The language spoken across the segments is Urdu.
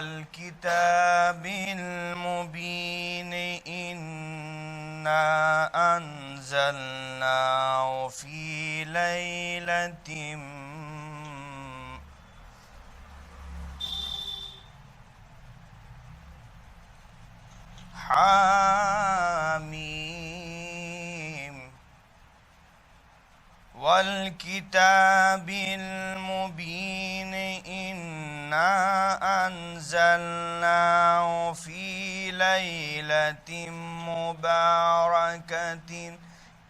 والكتاب المبين إنا أنزلناه في ليلة حاميم والكتاب المبين إنا أنزلناه في ليلة مباركة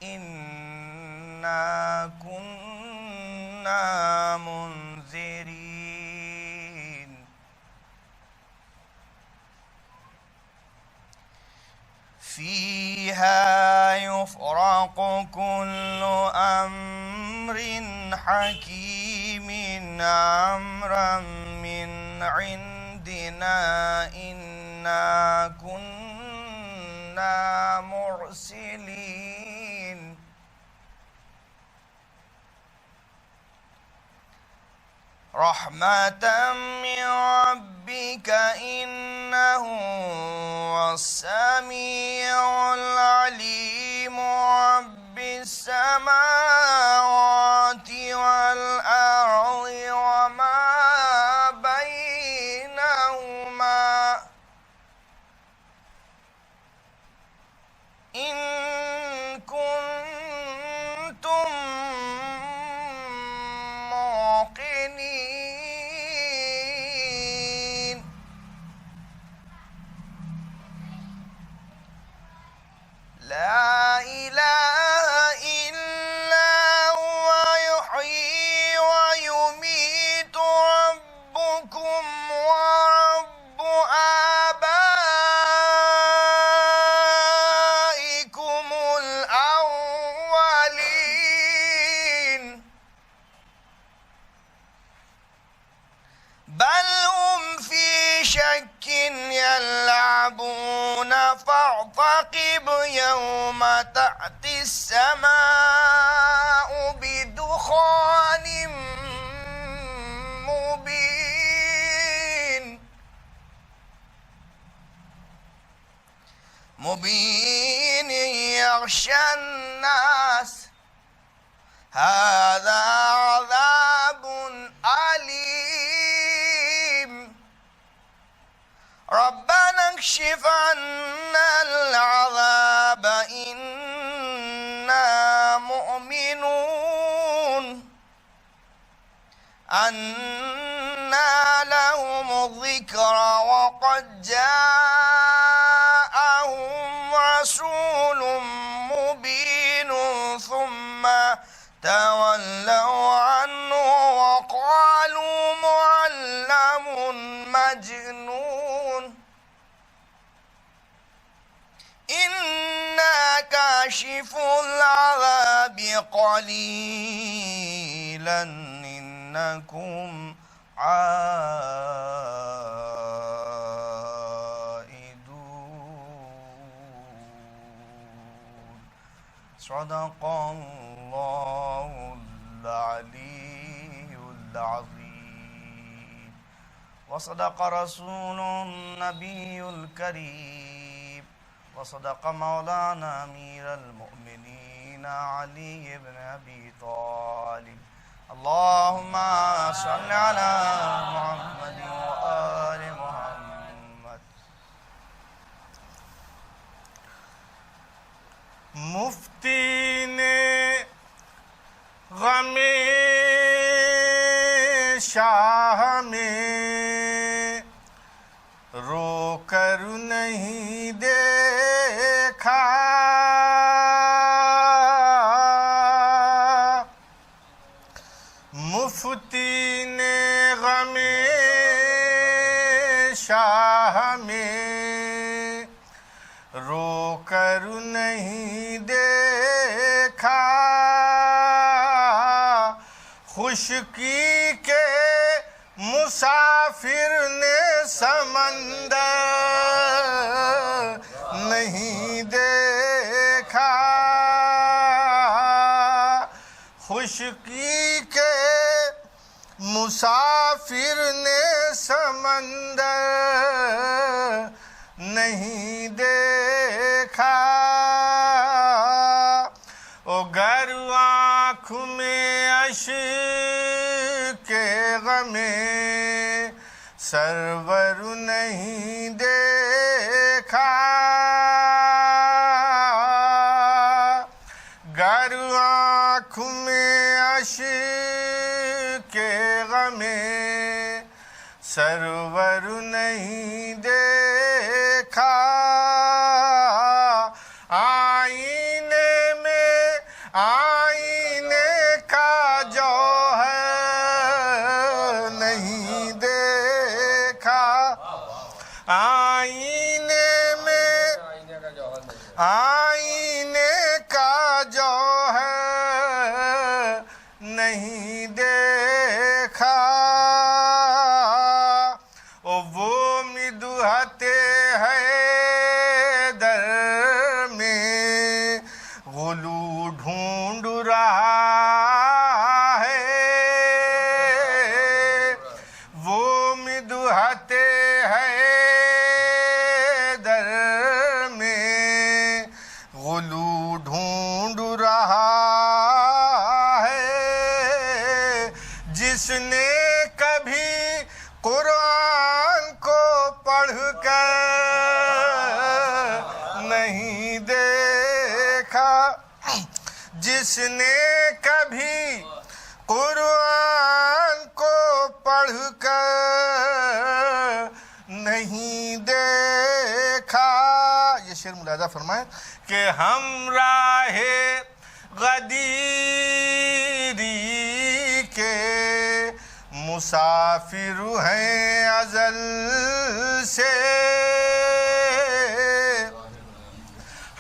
إنا كنا منذرين فيها يفرق كل أمر حكيم أمرا من عندنا إنا كنا مرسلين رحمة من ربك إنه هو السميع العليم رب السماوات والأرض وما بينهما إن كنتم موقنين لا إله إلا هو يحيي ويميت ربكم ورب آبائكم الأولين بل هم في شك يلعبون فارتقب يوم تأتي السماء بدخان مبين يغشى الناس هذا عذاب أليم ربنا اكشف عنا العذاب إنا مؤمنون أنى لهم الذكرى وقد جاءهم رسول مبين ثم تولوا عنه وقالوا معلم مجنون إنا كاشف العذاب قليلا إنكم عائدون صدق الله العلي العظيم وصدق رسول النبي الكريم وصدق مولانا أمير المؤمنين علي بن أبي طالب اللهم صل على محمد وآل محمد مفتی نے غم شاہ میں رو کر نہیں دیکھا مفتی نے غم شاہ میں رو کر نہیں دیکھا خشکی کے مسافر نے سمندر نہیں دیکھا خشکی کے مسافر نے سمندر نہیں دیکھا او گر آنکھ میں اشک غم سرور نہیں دیکھا گر آنکھ میں اشک غم سرور نہیں دیکھا آئینے کا جوہر نہیں دیکھا آئینے کا جوہر نہیں دیکھا او وہ مدحت حیدر میں غلو ڈھونڈ رہا ہے وہ مدحت حیدر میں غلو ڈھونڈ رہا ہے جس نے کبھی قرآن کو پڑھ کر نہیں دیکھا جس نے کبھی قرآن کو پڑھ کر نہیں دیکھا یہ شعر ملاحظہ فرمائیں کہ ہمراہ غدیری کے مسافر ہیں ازل سے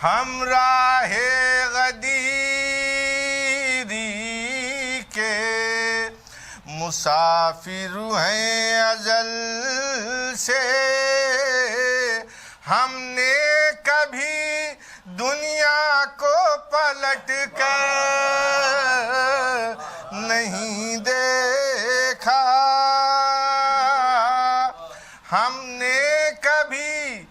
ہمراہ غدیری کے مسافر ہیں ازل سے ہم نے کبھی دنیا کو پلٹ کر نہیں دیکھا ہم نے کبھی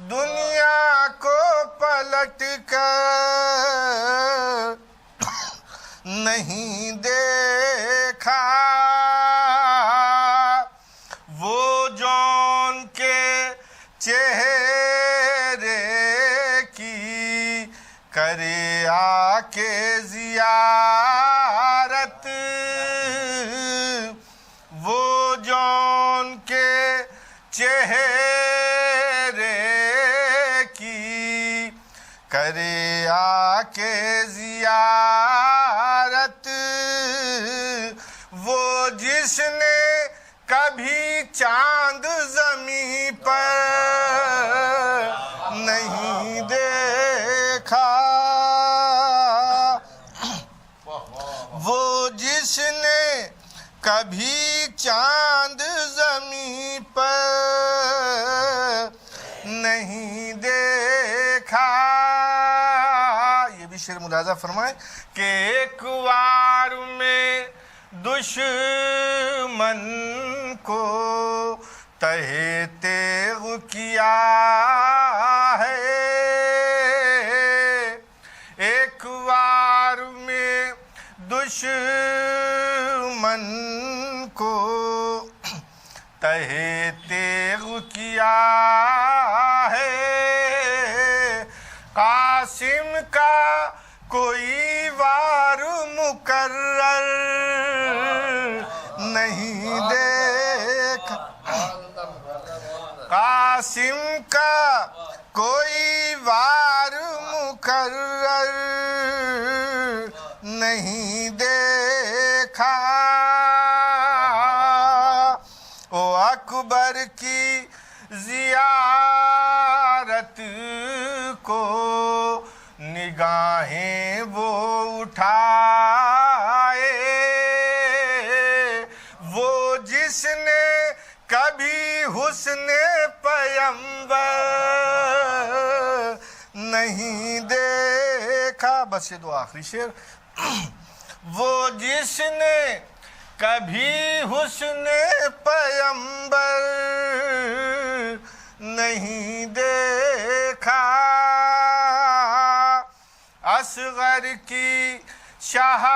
دنیا کو پلٹ کر نہیں دیکھا وہ جون کے چہرے کی کرے آ کے زیارت وہ جون کے چہرے کی کرے آ کے زیارت وہ جس نے کبھی چاند زمین پر نہیں دیکھا وہ جس نے کبھی چاند زمین پر نہیں دیکھا یہ بھی شعر ملاحظہ فرمائیں کہ ایک وار میں دشمن کو تہے تیغ کیا ہے ایک وار میں دشمن کو تہے تیغ کیا ہے قاسم کا کوئی وار مقرر نہیں دیکھا قاسم کا کوئی وار مقرر نہیں دیکھا او اکبر کی زیارت کو نگاہیں وہ اٹھائے وہ جس نے کبھی حسن پیمبر نہیں دیکھا بس یہ دو آخری شعر وہ جس نے کبھی حسن پیمبر نہیں دیکھا اصغر کی شہادت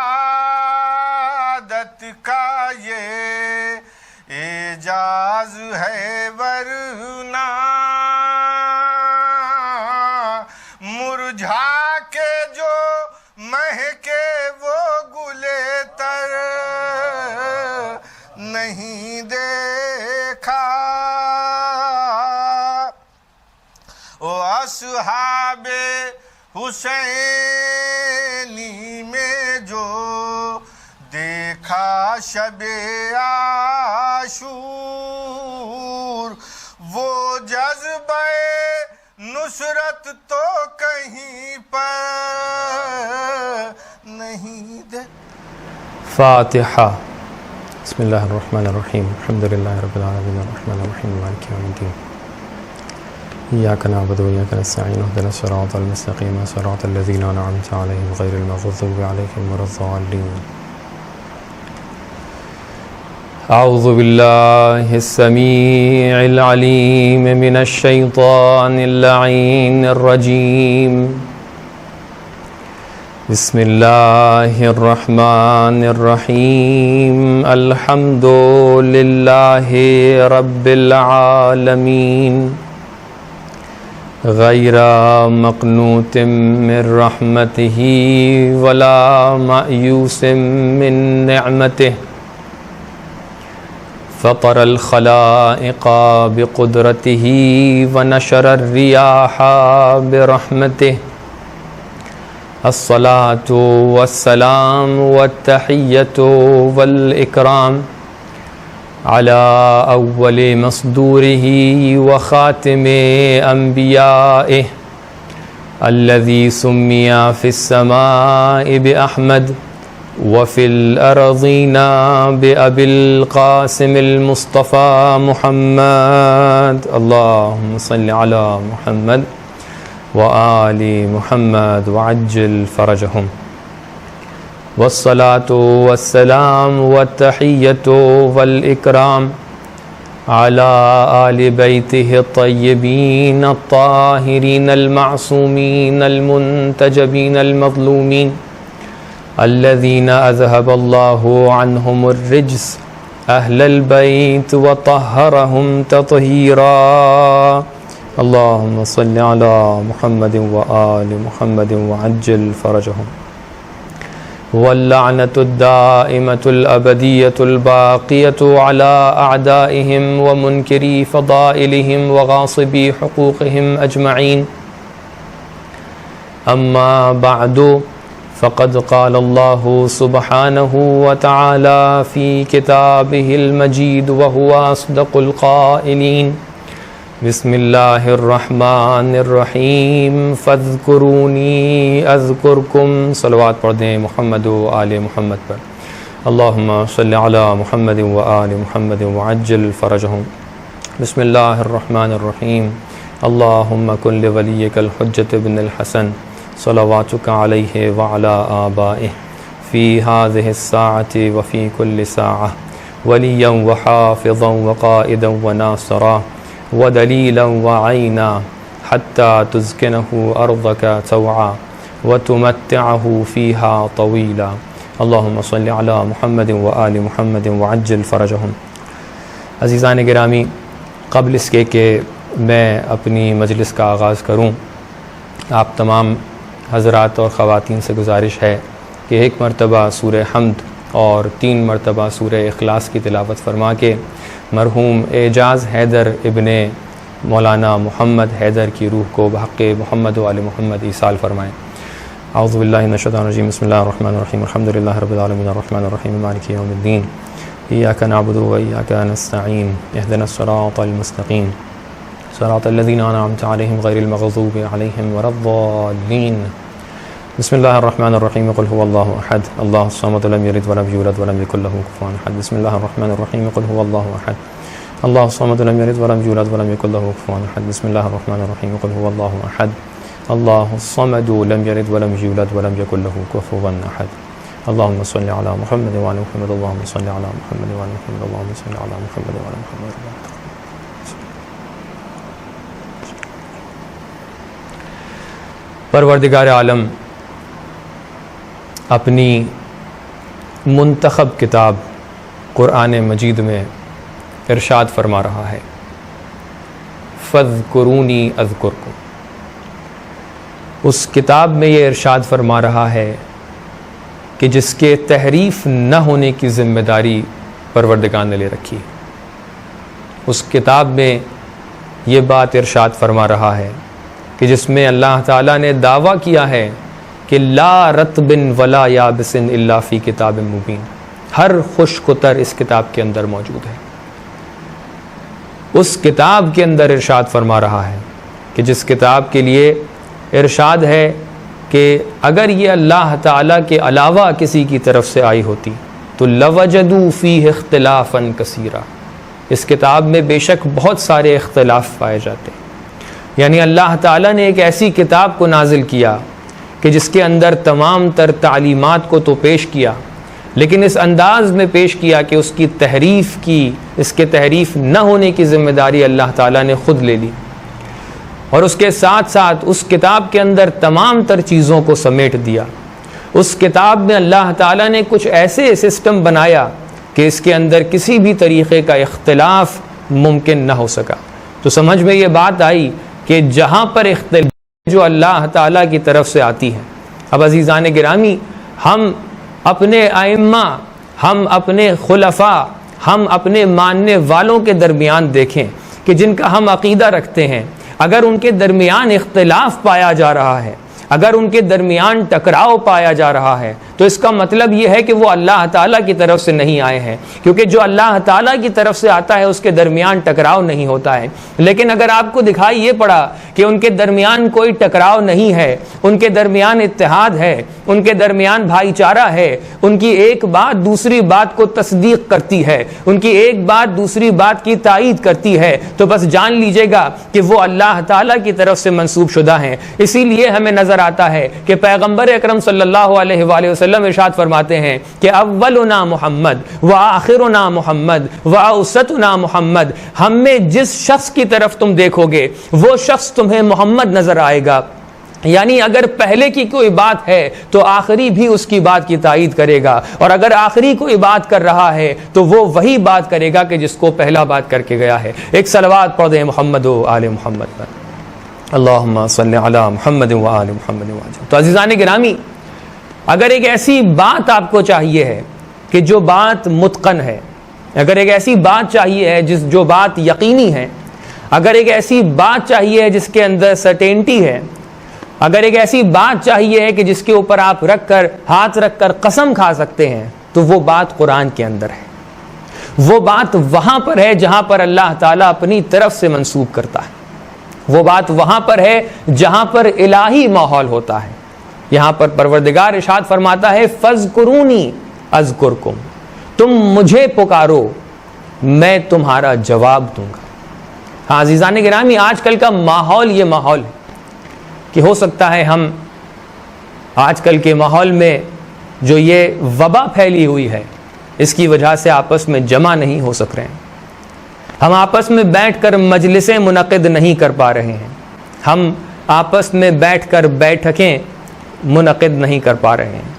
کا یہ اعجاز ہے، ورنہ مرجھا کے جو مہکے وہ گلے تر نہیں دیکھا۔ او اصحاب حسینی میں جو دیکھا شب عاشور، وہ جذبہ نصرت تو کہیں پر نہیں دے۔ فاتحہ۔ بسم اللہ الرحمن الرحیم، الحمد للہ رب العالمین الرحمن الرحیم مالک یوم الدین، ایاک نعبد و ایاک نستعین اہدنا الصراط المستقیم صراط الذین انعمت علیہم غیر المغضوب علیہم ولا الضالین۔ اعوذ باللہ السمیع العلیم من الشیطان اللعین الرجیم، بسم اللہ الرحمن الرحیم، الحمد للہ رب العالمین، غیر مقنوط من رحمتہ ولا مأیوس من نعمتہ، فطر الخلائق بقدرته ونشر الرياح برحمته، الصلاة والسلام والتحية والإكرام على أول مصدوره وخاتم أنبيائه الذي سمي في السماء بأحمد وفي الأرضين بأبي القاسم المصطفى محمد، اللهم صل على محمد وآل محمد وعجل فرجهم، والصلاة والسلام والتحية والإكرام على آل بيته الطيبين الطاهرين المعصومين المنتجبين المظلومين الذين أذهب الله عنهم الرجس أهل البيت وطهرهم تطهيرا، اللهم صل على محمد وآل محمد وعجل فرجهم، واللعنة الدائمة الأبدية الباقية على أعدائهم ومنكري فضائلهم وغاصبي حقوقهم أجمعين، أما بعد، فقد قال الله سبحانه وتعالى في كتابه المجيد وهو أصدق القائلين، بسم الله الرحمن الرحیم، فاذکرونی اذکرکم، صلوات پڑھ دیں محمد و آل محمد پر، اللہم صل علی محمد و آل محمد وعجل فرجہم، بسم اللہ الرحمن الرحیم، اللہم کن لولیک الحجۃ بن الحسن صلواتک علیہ وعلی آبائہ فی هذه الساعة وفی کل ساعة ولیا وحافظا وقائدا وناصرا ودلیلا وعینا حتی تزکنہ ارضک توعا وتمتعہ فیہا طویلا، اللہم صل علی محمد وآل محمد وعجل فرجہم۔ عزیزان گرامی، قبل اس کے کہ میں اپنی مجلس کا آغاز کروں، آپ تمام حضرات اور خواتین سے گزارش ہے کہ ایک مرتبہ سورہ حمد اور 3 مرتبہ سورہ اخلاص کی تلاوت فرما کے مرحوم اعجاز حیدر ابن مولانا محمد حیدر کی روح کو بحق محمد و آل محمد ایصال فرمائیں۔ اعوذ باللہ من الشیطان الرجیم، بسم اللہ الرحمن الرحیم، الحمد للہ رب العالمین الرحمن الرحیم مالک یوم الدین، ایاک نعبد و ایاک نستعین اہدنا الصراط المستقیم صراط الذین انعمت علیہم غیر المغضوب علیہم ولا الضالین، بسم اللہ الرحمن الرحیم، قل هو اللہ احد اللہ الصمد لم یلد ولم یولد ولم یکن له کفوا احد، بسم اللہ الرحمن الرحیم، قل هو اللہ احد اللہ الصمد لم یلد ولم یولد ولم یکن له کفوا احد، بسم اللہ الرحمن الرحیم، قل هو اللہ احد اللہ الصمد لم یلد ولم یولد ولم یکن له کفوا احد، اللهم صل على محمد وعلى محمد، اللهم صل على محمد وعلى محمد، اللهم صل على محمد وعلى محمد۔ پروردگار عالم اپنی منتخب کتاب قرآن مجید میں ارشاد فرما رہا ہے، فاذکرونی اذکرکم۔ اس کتاب میں یہ ارشاد فرما رہا ہے کہ جس کے تحریف نہ ہونے کی ذمہ داری پروردگار نے لے رکھی، اس کتاب میں یہ بات ارشاد فرما رہا ہے کہ جس میں اللہ تعالیٰ نے دعویٰ کیا ہے کہ لا رطب ولا یابس الا فی کتاب مبین، ہر خشک و تر اس کتاب کے اندر موجود ہے۔ اس کتاب کے اندر ارشاد فرما رہا ہے کہ جس کتاب کے لیے ارشاد ہے کہ اگر یہ اللہ تعالیٰ کے علاوہ کسی کی طرف سے آئی ہوتی تو لوجدوا فیہ اختلافا کثیرا، اس کتاب میں بے شک بہت سارے اختلاف پائے جاتے ہیں۔ یعنی اللہ تعالیٰ نے ایک ایسی کتاب کو نازل کیا کہ جس کے اندر تمام تر تعلیمات کو تو پیش کیا، لیکن اس انداز میں پیش کیا کہ اس کی تحریف کی، اس کے تحریف نہ ہونے کی ذمہ داری اللہ تعالیٰ نے خود لے لی، اور اس کے ساتھ ساتھ اس کتاب کے اندر تمام تر چیزوں کو سمیٹ دیا۔ اس کتاب میں اللہ تعالیٰ نے کچھ ایسے سسٹم بنایا کہ اس کے اندر کسی بھی طریقے کا اختلاف ممکن نہ ہو سکا۔ تو سمجھ میں یہ بات آئی کہ جہاں پر اختلاف جو اللہ تعالیٰ کی طرف سے آتی ہے، اب عزیزان گرامی، ہم اپنے ائمہ، ہم اپنے خلفاء، ہم اپنے ماننے والوں کے درمیان دیکھیں کہ جن کا ہم عقیدہ رکھتے ہیں، اگر ان کے درمیان اختلاف پایا جا رہا ہے، اگر ان کے درمیان ٹکراؤ پایا جا رہا ہے، تو اس کا مطلب یہ ہے کہ وہ اللہ تعالیٰ کی طرف سے نہیں آئے ہیں، کیونکہ جو اللہ تعالیٰ کی طرف سے آتا ہے اس کے درمیان ٹکراؤ نہیں ہوتا ہے۔ لیکن اگر آپ کو دکھائی یہ پڑا کہ ان کے درمیان کوئی ٹکراؤ نہیں ہے، ان کے درمیان اتحاد ہے، ان کے درمیان بھائی چارہ ہے، ان کی ایک بات دوسری بات کو تصدیق کرتی ہے، ان کی ایک بات دوسری بات کی تائید کرتی ہے، تو بس جان لیجئے گا کہ وہ اللہ تعالیٰ کی طرف سے منسوب شدہ ہیں۔ اسی لیے ہمیں نظر آتا ہے کہ پیغمبر اکرم صلی اللہ علیہ وآلہ وسلم ارشاد فرماتے ہیں کہ اولنا محمد وآخرنا محمد واوسطنا محمد، ہم میں جس شخص کی طرف تم دیکھو گے وہ شخص تمہیں محمد نظر آئے گا، یعنی اگر پہلے کی کوئی بات ہے تو آخری بھی اس کی بات کی تائید کرے گا، اور اگر آخری کوئی بات کر رہا ہے تو وہ وہی بات کرے گا کہ جس کو پہلا بات کر کے گیا ہے۔ ایک صلوات پڑھ دیں محمد و آل محمد پر، اللہم صلی علی محمد و آل محمد وسلم۔ تو عزیزان گرامی، اگر ایک ایسی بات آپ کو چاہیے ہے کہ جو بات متقن ہے، اگر ایک ایسی بات چاہیے ہے جو بات یقینی ہے، اگر ایک ایسی بات چاہیے ہے جس کے اندر سرٹینٹی ہے، اگر ایک ایسی بات چاہیے ہے کہ جس کے اوپر آپ ہاتھ رکھ کر قسم کھا سکتے ہیں، تو وہ بات قرآن کے اندر ہے۔ وہ بات وہاں پر ہے جہاں پر اللہ تعالیٰ اپنی طرف سے منسوب کرتا ہے، وہ بات وہاں پر ہے جہاں پر الہی ماحول ہوتا ہے۔ یہاں پر پروردگار ارشاد فرماتا ہے فاذکرونی اذکرکم، تم مجھے پکارو میں تمہارا جواب دوں گا۔ ہاں عزیزان گرامی، آج کل کا ماحول یہ ماحول ہے کہ ہو سکتا ہے ہم آج کل کے ماحول میں جو یہ وبا پھیلی ہوئی ہے اس کی وجہ سے آپس میں جمع نہیں ہو سک رہے ہیں، ہم آپس میں بیٹھ کر مجلسیں منعقد نہیں کر پا رہے ہیں، ہم آپس میں بیٹھ کر بیٹھکیں منعقد نہیں کر پا رہے ہیں،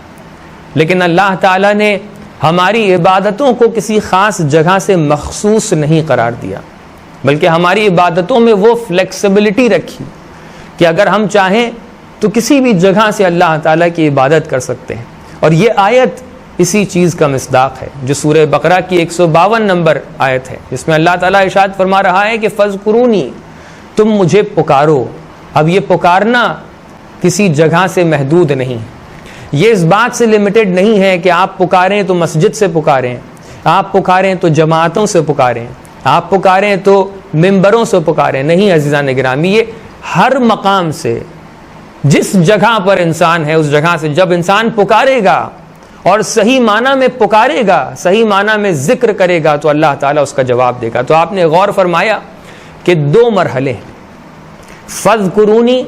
لیکن اللہ تعالیٰ نے ہماری عبادتوں کو کسی خاص جگہ سے مخصوص نہیں قرار دیا، بلکہ ہماری عبادتوں میں وہ فلیکسیبلٹی رکھی کہ اگر ہم چاہیں تو کسی بھی جگہ سے اللہ تعالیٰ کی عبادت کر سکتے ہیں۔ اور یہ آیت اسی چیز کا مصداق ہے جو سورہ بقرہ کی 152 نمبر آیت ہے، جس میں اللہ تعالیٰ ارشاد فرما رہا ہے کہ فاذکرونی، تم مجھے پکارو۔ اب یہ پکارنا کسی جگہ سے محدود نہیں، یہ اس بات سے لمیٹڈ نہیں ہے کہ آپ پکاریں تو مسجد سے پکاریں، آپ پکاریں تو جماعتوں سے پکاریں، آپ پکاریں تو ممبروں سے پکاریں، نہیں عزیزان گرامی، یہ ہر مقام سے، جس جگہ پر انسان ہے اس جگہ سے جب انسان پکارے گا اور صحیح معنی میں پکارے گا، صحیح معنی میں ذکر کرے گا، تو اللہ تعالیٰ اس کا جواب دے گا۔ تو آپ نے غور فرمایا کہ 2 مرحلے ہیں، فاذکرونی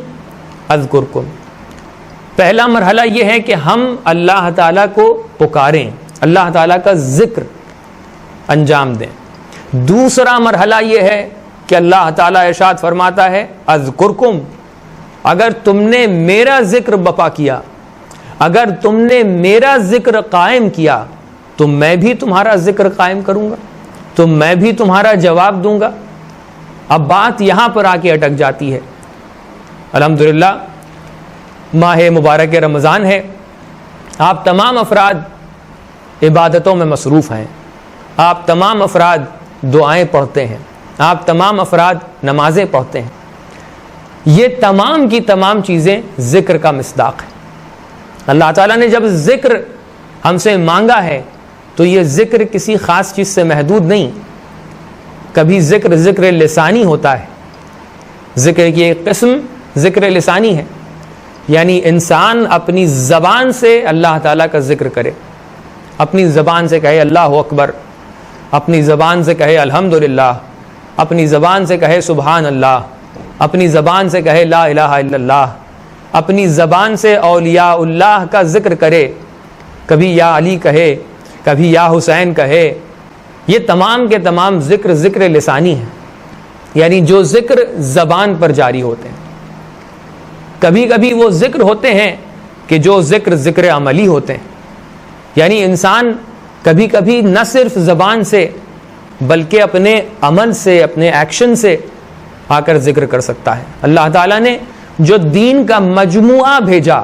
اذکرکم۔ پہلا مرحلہ یہ ہے کہ ہم اللہ تعالیٰ کو پکاریں، اللہ تعالیٰ کا ذکر انجام دیں۔ دوسرا مرحلہ یہ ہے کہ اللہ تعالیٰ ارشاد فرماتا ہے اذکرکم، اگر تم نے میرا ذکر بپا کیا، اگر تم نے میرا ذکر قائم کیا تو میں بھی تمہارا ذکر قائم کروں گا، تو میں بھی تمہارا جواب دوں گا۔ اب بات یہاں پر آ کے اٹک جاتی ہے۔ الحمدللہ ماہ مبارک رمضان ہے، آپ تمام افراد عبادتوں میں مصروف ہیں، آپ تمام افراد دعائیں پڑھتے ہیں، آپ تمام افراد نمازیں پڑھتے ہیں۔ یہ تمام کی تمام چیزیں ذکر کا مصداق ہے۔ اللہ تعالیٰ نے جب ذکر ہم سے مانگا ہے تو یہ ذکر کسی خاص چیز سے محدود نہیں۔ کبھی ذکر لسانی ہوتا ہے، ذکر کی ایک قسم ذکر لسانی ہے، یعنی انسان اپنی زبان سے اللہ تعالیٰ کا ذکر کرے، اپنی زبان سے کہے اللہ اکبر، اپنی زبان سے کہے الحمدللہ، اپنی زبان سے کہے سبحان اللہ، اپنی زبان سے کہے لا الہ الا اللہ، اپنی زبان سے اولیاء اللہ کا ذکر کرے، کبھی یا علی کہے، کبھی یا حسین کہے۔ یہ تمام کے تمام ذکر لسانی ہے، یعنی جو ذکر زبان پر جاری ہوتے ہیں۔ کبھی کبھی وہ ذکر ہوتے ہیں کہ جو ذکر عملی ہوتے ہیں، یعنی انسان کبھی کبھی نہ صرف زبان سے بلکہ اپنے عمل سے، اپنے ایکشن سے آ کر ذکر کر سکتا ہے۔ اللہ تعالیٰ نے جو دین کا مجموعہ بھیجا،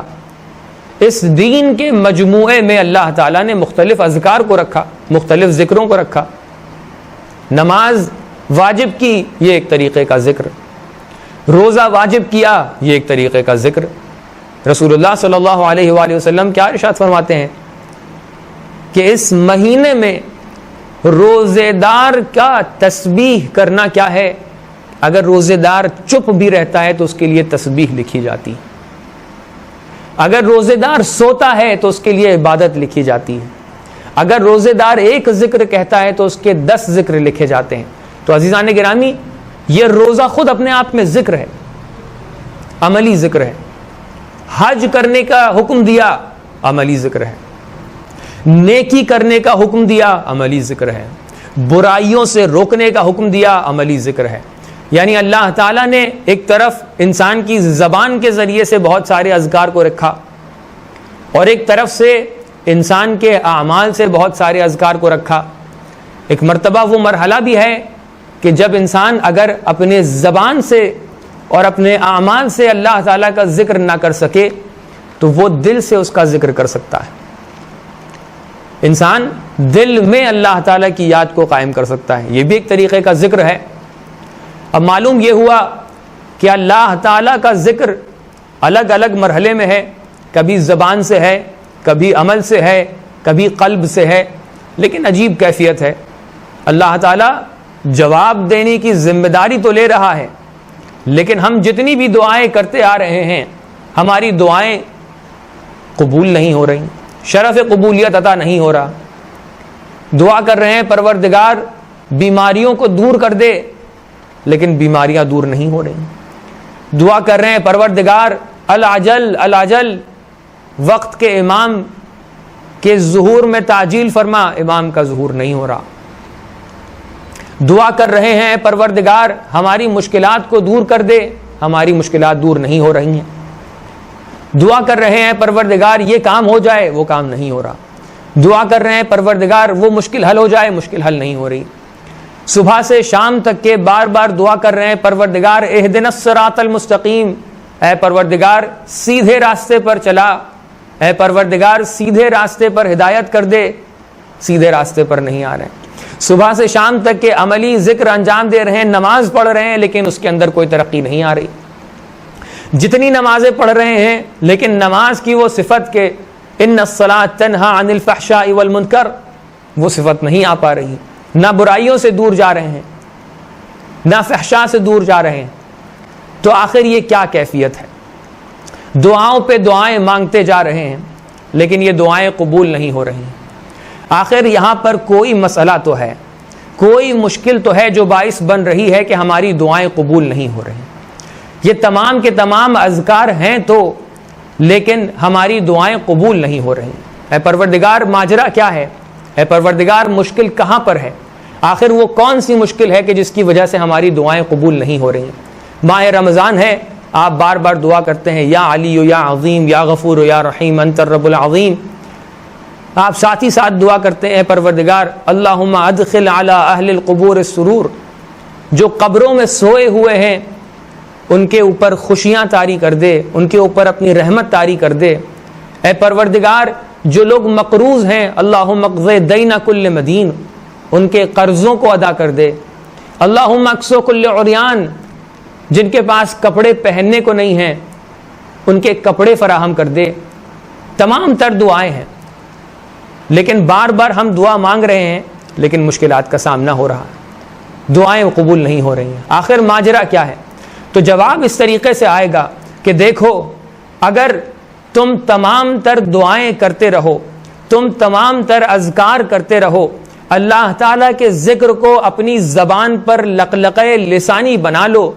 اس دین کے مجموعے میں اللہ تعالیٰ نے مختلف اذکار کو رکھا، مختلف ذکروں کو رکھا۔ نماز واجب کی، یہ ایک طریقے کا ذکر، روزہ واجب کیا، یہ ایک طریقے کا ذکر۔ رسول اللہ صلی اللہ علیہ وآلہ وسلم کیا ارشاد فرماتے ہیں کہ اس مہینے میں روزے دار کا تسبیح کرنا کیا ہے؟ اگر روزے دار چپ بھی رہتا ہے تو اس کے لیے تسبیح لکھی جاتی، اگر روزے دار سوتا ہے تو اس کے لیے عبادت لکھی جاتی ہے، اگر روزے دار ایک ذکر کہتا ہے تو اس کے 10 ذکر لکھے جاتے ہیں۔ تو عزیزان گرامی، یہ روزہ خود اپنے آپ میں ذکر ہے، عملی ذکر ہے۔ حج کرنے کا حکم دیا، عملی ذکر ہے۔ نیکی کرنے کا حکم دیا، عملی ذکر ہے۔ برائیوں سے روکنے کا حکم دیا، عملی ذکر ہے۔ یعنی اللہ تعالیٰ نے ایک طرف انسان کی زبان کے ذریعے سے بہت سارے اذکار کو رکھا، اور ایک طرف سے انسان کے اعمال سے بہت سارے اذکار کو رکھا۔ ایک مرتبہ وہ مرحلہ بھی ہے کہ جب انسان اگر اپنے زبان سے اور اپنے اعمال سے اللہ تعالیٰ کا ذکر نہ کر سکے تو وہ دل سے اس کا ذکر کر سکتا ہے۔ انسان دل میں اللہ تعالیٰ کی یاد کو قائم کر سکتا ہے، یہ بھی ایک طریقے کا ذکر ہے۔ اب معلوم یہ ہوا کہ اللہ تعالیٰ کا ذکر الگ الگ مرحلے میں ہے، کبھی زبان سے ہے، کبھی عمل سے ہے، کبھی قلب سے ہے، لیکن عجیب کیفیت ہے۔ اللہ تعالیٰ جواب دینے کی ذمہ داری تو لے رہا ہے، لیکن ہم جتنی بھی دعائیں کرتے آ رہے ہیں، ہماری دعائیں قبول نہیں ہو رہی، شرف قبولیت عطا نہیں ہو رہا۔ دعا کر رہے ہیں پروردگار بیماریوں کو دور کر دے، لیکن بیماریاں دور نہیں ہو رہی۔ دعا کر رہے ہیں پروردگار العجل وقت کے امام کے ظہور میں تعجیل فرما، امام کا ظہور نہیں ہو رہا۔ دعا کر رہے ہیں پروردگار ہماری مشکلات کو دور کر دے، ہماری مشکلات دور نہیں ہو رہی ہیں۔ دعا کر رہے ہیں پروردگار یہ کام ہو جائے، وہ کام نہیں ہو رہا۔ دعا کر رہے ہیں پروردگار وہ مشکل حل ہو جائے، مشکل حل نہیں ہو رہی۔ صبح سے شام تک کے بار بار دعا کر رہے ہیں پروردگار اہدنا الصراط المستقیم، اے پروردگار سیدھے راستے پر چلا، اے پروردگار سیدھے راستے پر ہدایت کر دے، سیدھے راستے پر نہیں آ رہے ہیں۔ صبح سے شام تک کے عملی ذکر انجام دے رہے ہیں، نماز پڑھ رہے ہیں، لیکن اس کے اندر کوئی ترقی نہیں آ رہی۔ جتنی نمازیں پڑھ رہے ہیں لیکن نماز کی وہ صفت کہ ان الصلاۃ تنہی عن الفحشاء والمنکر، وہ صفت نہیں آ پا رہی۔ نہ برائیوں سے دور جا رہے ہیں، نہ فحشاء سے دور جا رہے ہیں، تو آخر یہ کیا کیفیت ہے؟ دعاؤں پہ دعائیں مانگتے جا رہے ہیں لیکن یہ دعائیں قبول نہیں ہو رہی۔ آخر یہاں پر کوئی مسئلہ تو ہے، کوئی مشکل تو ہے جو باعث بن رہی ہے کہ ہماری دعائیں قبول نہیں ہو رہی۔ یہ تمام کے تمام اذکار ہیں تو، لیکن ہماری دعائیں قبول نہیں ہو رہی۔ اے پروردگار ماجرا کیا ہے؟ اے پروردگار مشکل کہاں پر ہے؟ آخر وہ کون سی مشکل ہے کہ جس کی وجہ سے ہماری دعائیں قبول نہیں ہو رہی؟ ماہ رمضان ہے، آپ بار بار دعا کرتے ہیں یا علی یا عظیم یا غفور یا رحیم انت الرب العظیم. آپ ساتھ ہی ساتھ دعا کرتے ہیں پروردگار اللہم ادخل علی اہل القبور السرور، جو قبروں میں سوئے ہوئے ہیں ان کے اوپر خوشیاں طاری کر دے، ان کے اوپر اپنی رحمت طاری کر دے. اے پروردگار جو لوگ مقروض ہیں اللہم اقضِ دین کل مدین، ان کے قرضوں کو ادا کر دے. اللہم اکسو کل عریان، جن کے پاس کپڑے پہننے کو نہیں ہیں ان کے کپڑے فراہم کر دے. تمام تر دعائیں ہیں، لیکن بار بار ہم دعا مانگ رہے ہیں لیکن مشکلات کا سامنا ہو رہا ہے، دعائیں قبول نہیں ہو رہی ہیں. آخر ماجرا کیا ہے؟ تو جواب اس طریقے سے آئے گا کہ دیکھو، اگر تم تمام تر دعائیں کرتے رہو، تم تمام تر اذکار کرتے رہو، اللہ تعالیٰ کے ذکر کو اپنی زبان پر لقلقہ لسانی بنا لو،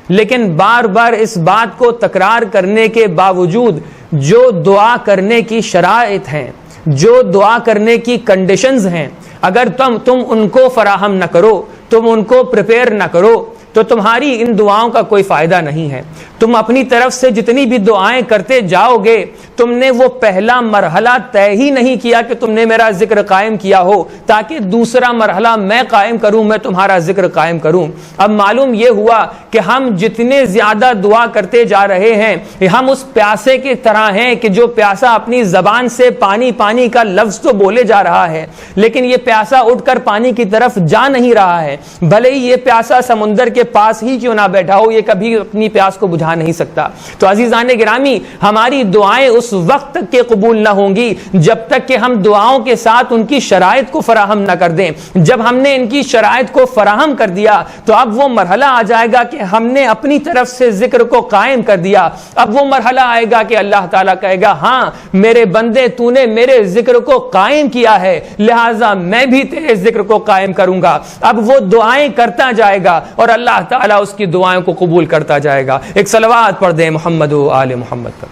لیکن بار بار اس بات کو تکرار کرنے کے باوجود جو دعا کرنے کی شرائط ہیں، جو دعا کرنے کی کنڈیشنز ہیں، اگر تم ان کو فراہم نہ کرو، تم ان کو پریپیئر نہ کرو، تو تمہاری ان دعاؤں کا کوئی فائدہ نہیں ہے. تم اپنی طرف سے جتنی بھی دعائیں کرتے جاؤ گے، تم نے وہ پہلا مرحلہ طے ہی نہیں کیا کہ تم نے میرا ذکر قائم کیا ہو تاکہ دوسرا مرحلہ میں قائم کروں، میں تمہارا ذکر قائم کروں. اب معلوم یہ ہوا کہ ہم جتنے زیادہ دعا کرتے جا رہے ہیں، ہم اس پیاسے کی طرح ہیں کہ جو پیاسا اپنی زبان سے پانی پانی کا لفظ تو بولے جا رہا ہے، لیکن یہ پیاسا اٹھ کر پانی کی طرف جا نہیں رہا ہے. بھلے ہی یہ پیاسا سمندر کے پاس ہی کیوں نہ بیٹھا ہو، یہ کبھی اپنی پیاس کو بجھا نہیں سکتا. تو عزیزان گرامی، ہماری دعائیں اس وقت تک کے قبول نہ ہوں گی جب تک کہ ہم دعاؤں کے ساتھ ان کی شرائط کو فراہم نہ کر دیں. جب ہم نے ان کی شرائط کو فراہم کر دیا تو اب وہ مرحلہ آ جائے گا کہ ہم نے اپنی طرف سے ذکر کو قائم کر دیا. اب وہ مرحلہ آئے گا کہ اللہ تعالیٰ کہے گا ہاں میرے بندے تو نے میرے ذکر کو قائم کیا ہے، لہٰذا میں بھی تیرے ذکر کو قائم کروں گا. اب وہ دعائیں کرتا جائے گا اور اللہ تعالیٰ اس کی دعائیں کو قبول کرتا جائے گا. ایک صلوات پڑھ دیں محمد و آل محمد پر.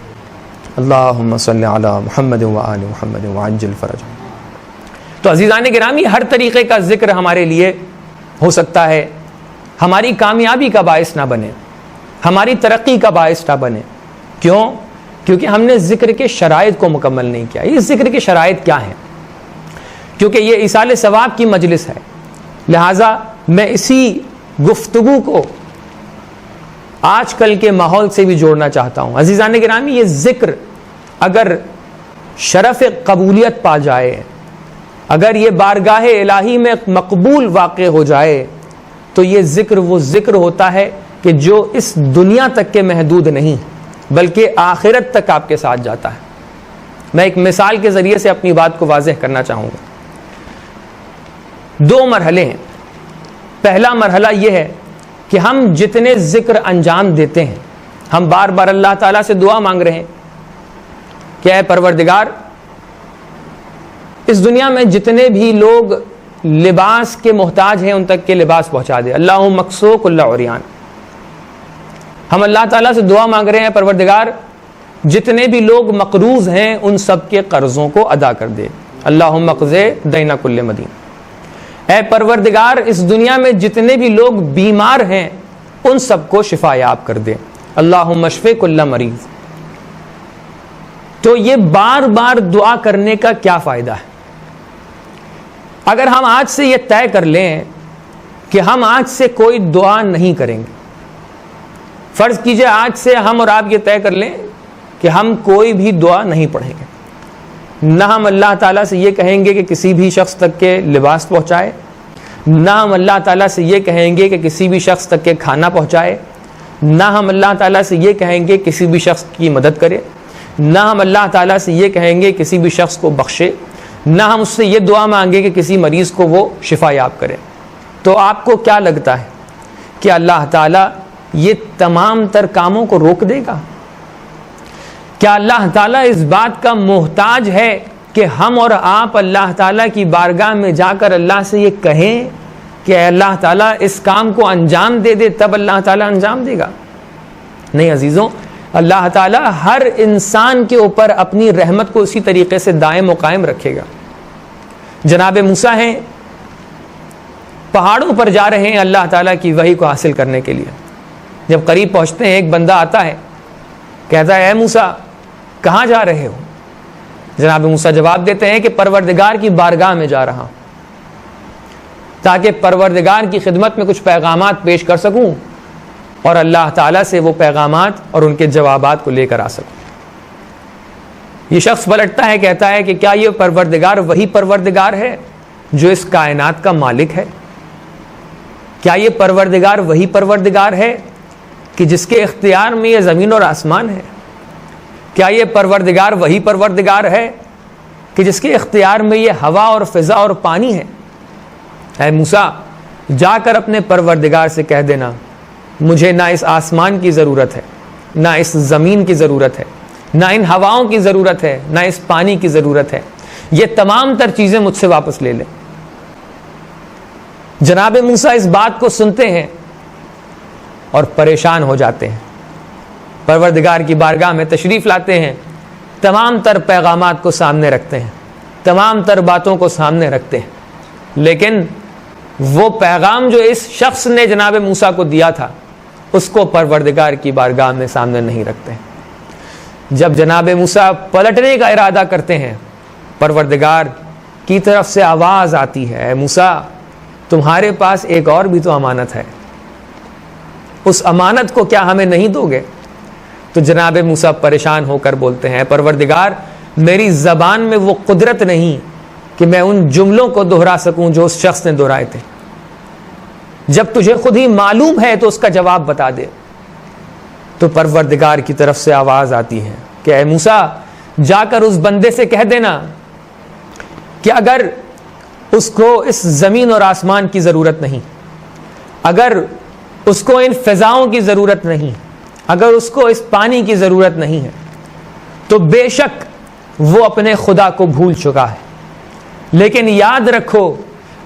اللہم صلی علی محمد و آل محمد وعجل فرج. تو عزیزان گرامی، ہر طریقے کا ذکر ہمارے لیے ہو سکتا ہے، ہماری کامیابی کا باعث نہ بنے، ہماری ترقی کا باعث نہ بنے. کیوں؟ کیونکہ ہم نے ذکر کے شرائط کو مکمل نہیں کیا. یہ ذکر کے شرائط کیا ہیں؟ کیونکہ یہ ایصال ثواب کی مجلس ہے، لہٰذا میں اسی گفتگو کو آج کل کے ماحول سے بھی جوڑنا چاہتا ہوں. عزیزان گرامی، یہ ذکر اگر شرف قبولیت پا جائے، اگر یہ بارگاہ الہی میں مقبول واقع ہو جائے، تو یہ ذکر وہ ذکر ہوتا ہے کہ جو اس دنیا تک کے محدود نہیں بلکہ آخرت تک آپ کے ساتھ جاتا ہے. میں ایک مثال کے ذریعے سے اپنی بات کو واضح کرنا چاہوں گا. 2 مرحلے ہیں. پہلا مرحلہ یہ ہے کہ ہم جتنے ذکر انجام دیتے ہیں، ہم بار بار اللہ تعالیٰ سے دعا مانگ رہے ہیں کہ اے پروردگار، اس دنیا میں جتنے بھی لوگ لباس کے محتاج ہیں ان تک کے لباس پہنچا دے. اللہم اکسو کل عریان. ہم اللہ تعالیٰ سے دعا مانگ رہے ہیں پروردگار جتنے بھی لوگ مقروض ہیں ان سب کے قرضوں کو ادا کر دے. اللہم اقضِ دین کل مدین. اے پروردگار، اس دنیا میں جتنے بھی لوگ بیمار ہیں ان سب کو شفا یاب کر دے. اللہم اشفِ کل مریض. تو یہ بار بار دعا کرنے کا کیا فائدہ ہے؟ اگر ہم آج سے یہ طے کر لیں کہ ہم آج سے کوئی دعا نہیں کریں گے، فرض کیجئے آج سے ہم اور آپ یہ طے کر لیں کہ ہم کوئی بھی دعا نہیں پڑھیں گے، نہ ہم اللہ تعالیٰ سے یہ کہیں گے کہ کسی بھی شخص تک کے لباس پہنچائے، نہ ہم اللہ تعالیٰ سے یہ کہیں گے کہ کسی بھی شخص تک کے کھانا پہنچائے، نہ ہم اللہ تعالیٰ سے یہ کہیں گے کسی بھی شخص کی مدد کرے، نہ ہم اللہ تعالیٰ سے یہ کہیں گے کسی بھی شخص کو بخشے، نہ ہم اس سے یہ دعا مانگے کہ کسی مریض کو وہ شفا یاب کرے. تو آپ کو کیا لگتا ہے کہ اللہ تعالیٰ یہ تمام تر کاموں کو روک دے گا؟ کیا اللہ تعالیٰ اس بات کا محتاج ہے کہ ہم اور آپ اللہ تعالیٰ کی بارگاہ میں جا کر اللہ سے یہ کہیں کہ اے اللہ تعالیٰ اس کام کو انجام دے دے، تب اللہ تعالیٰ انجام دے گا؟ نہیں عزیزوں، اللہ تعالیٰ ہر انسان کے اوپر اپنی رحمت کو اسی طریقے سے دائم و قائم رکھے گا. جناب موسیٰ ہیں، پہاڑوں پر جا رہے ہیں اللہ تعالیٰ کی وحی کو حاصل کرنے کے لیے. جب قریب پہنچتے ہیں ایک بندہ آتا ہے, کہتا ہے اے موسیٰ کہاں جا رہے ہو؟ جناب موسیٰ جواب دیتے ہیں کہ پروردگار کی بارگاہ میں جا رہا ہوں, تاکہ پروردگار کی خدمت میں کچھ پیغامات پیش کر سکوں اور اللہ تعالیٰ سے وہ پیغامات اور ان کے جوابات کو لے کر آ سکوں. یہ شخص پلٹتا ہے, کہتا ہے کہ کیا یہ پروردگار وہی پروردگار ہے جو اس کائنات کا مالک ہے؟ کیا یہ پروردگار وہی پروردگار ہے کہ جس کے اختیار میں یہ زمین اور آسمان ہے؟ کیا یہ پروردگار وہی پروردگار ہے کہ جس کے اختیار میں یہ ہوا اور فضا اور پانی ہے؟ اے موسیٰ جا کر اپنے پروردگار سے کہہ دینا مجھے نہ اس آسمان کی ضرورت ہے, نہ اس زمین کی ضرورت ہے, نہ ان ہواؤں کی ضرورت ہے, نہ اس پانی کی ضرورت ہے, یہ تمام تر چیزیں مجھ سے واپس لے لے. جناب موسیٰ اس بات کو سنتے ہیں اور پریشان ہو جاتے ہیں, پروردگار کی بارگاہ میں تشریف لاتے ہیں, تمام تر پیغامات کو سامنے رکھتے ہیں, تمام تر باتوں کو سامنے رکھتے ہیں, لیکن وہ پیغام جو اس شخص نے جناب موسیٰ کو دیا تھا اس کو پروردگار کی بارگاہ میں سامنے نہیں رکھتے. جب جناب موسیٰ پلٹنے کا ارادہ کرتے ہیں, پروردگار کی طرف سے آواز آتی ہے اے موسیٰ تمہارے پاس ایک اور بھی تو امانت ہے, اس امانت کو کیا ہمیں نہیں دو گے؟ تو جناب موسیٰ پریشان ہو کر بولتے ہیں پروردگار میری زبان میں وہ قدرت نہیں کہ میں ان جملوں کو دہرا سکوں جو اس شخص نے دہرائے تھے. جب تجھے خود ہی معلوم ہے تو اس کا جواب بتا دے. تو پروردگار کی طرف سے آواز آتی ہے کہ اے موسیٰ جا کر اس بندے سے کہہ دینا کہ اگر اس کو اس زمین اور آسمان کی ضرورت نہیں, اگر اس کو ان فضاؤں کی ضرورت نہیں, اگر اس کو اس پانی کی ضرورت نہیں ہے, تو بے شک وہ اپنے خدا کو بھول چکا ہے. لیکن یاد رکھو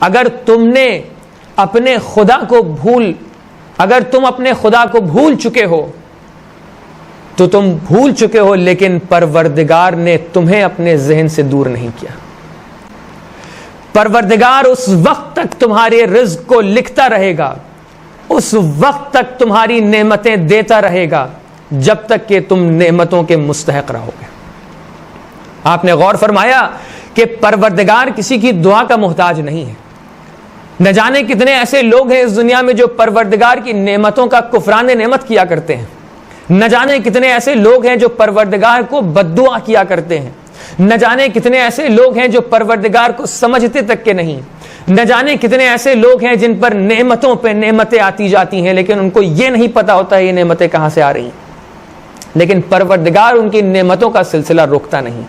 اگر تم اپنے خدا کو بھول چکے ہو تو تم بھول چکے ہو, لیکن پروردگار نے تمہیں اپنے ذہن سے دور نہیں کیا. پروردگار اس وقت تک تمہارے رزق کو لکھتا رہے گا, اس وقت تک تمہاری نعمتیں دیتا رہے گا جب تک کہ تم نعمتوں کے مستحق رہو گے. آپ نے غور فرمایا کہ پروردگار کسی کی دعا کا محتاج نہیں ہے. نہ جانے کتنے ایسے لوگ ہیں اس دنیا میں جو پروردگار کی نعمتوں کا کفران نعمت کیا کرتے ہیں. نہ جانے کتنے ایسے لوگ ہیں جو پروردگار کو بد دعا کیا کرتے ہیں. نہ جانے کتنے ایسے لوگ ہیں جو پروردگار کو سمجھتے تک کے نہیں. نہ جانے کتنے ایسے لوگ ہیں جن پر نعمتوں پہ نعمتیں آتی جاتی ہیں لیکن ان کو یہ نہیں پتا ہوتا یہ نعمتیں کہاں سے آ رہی ہیں. لیکن پروردگار ان کی نعمتوں کا سلسلہ روکتا نہیں.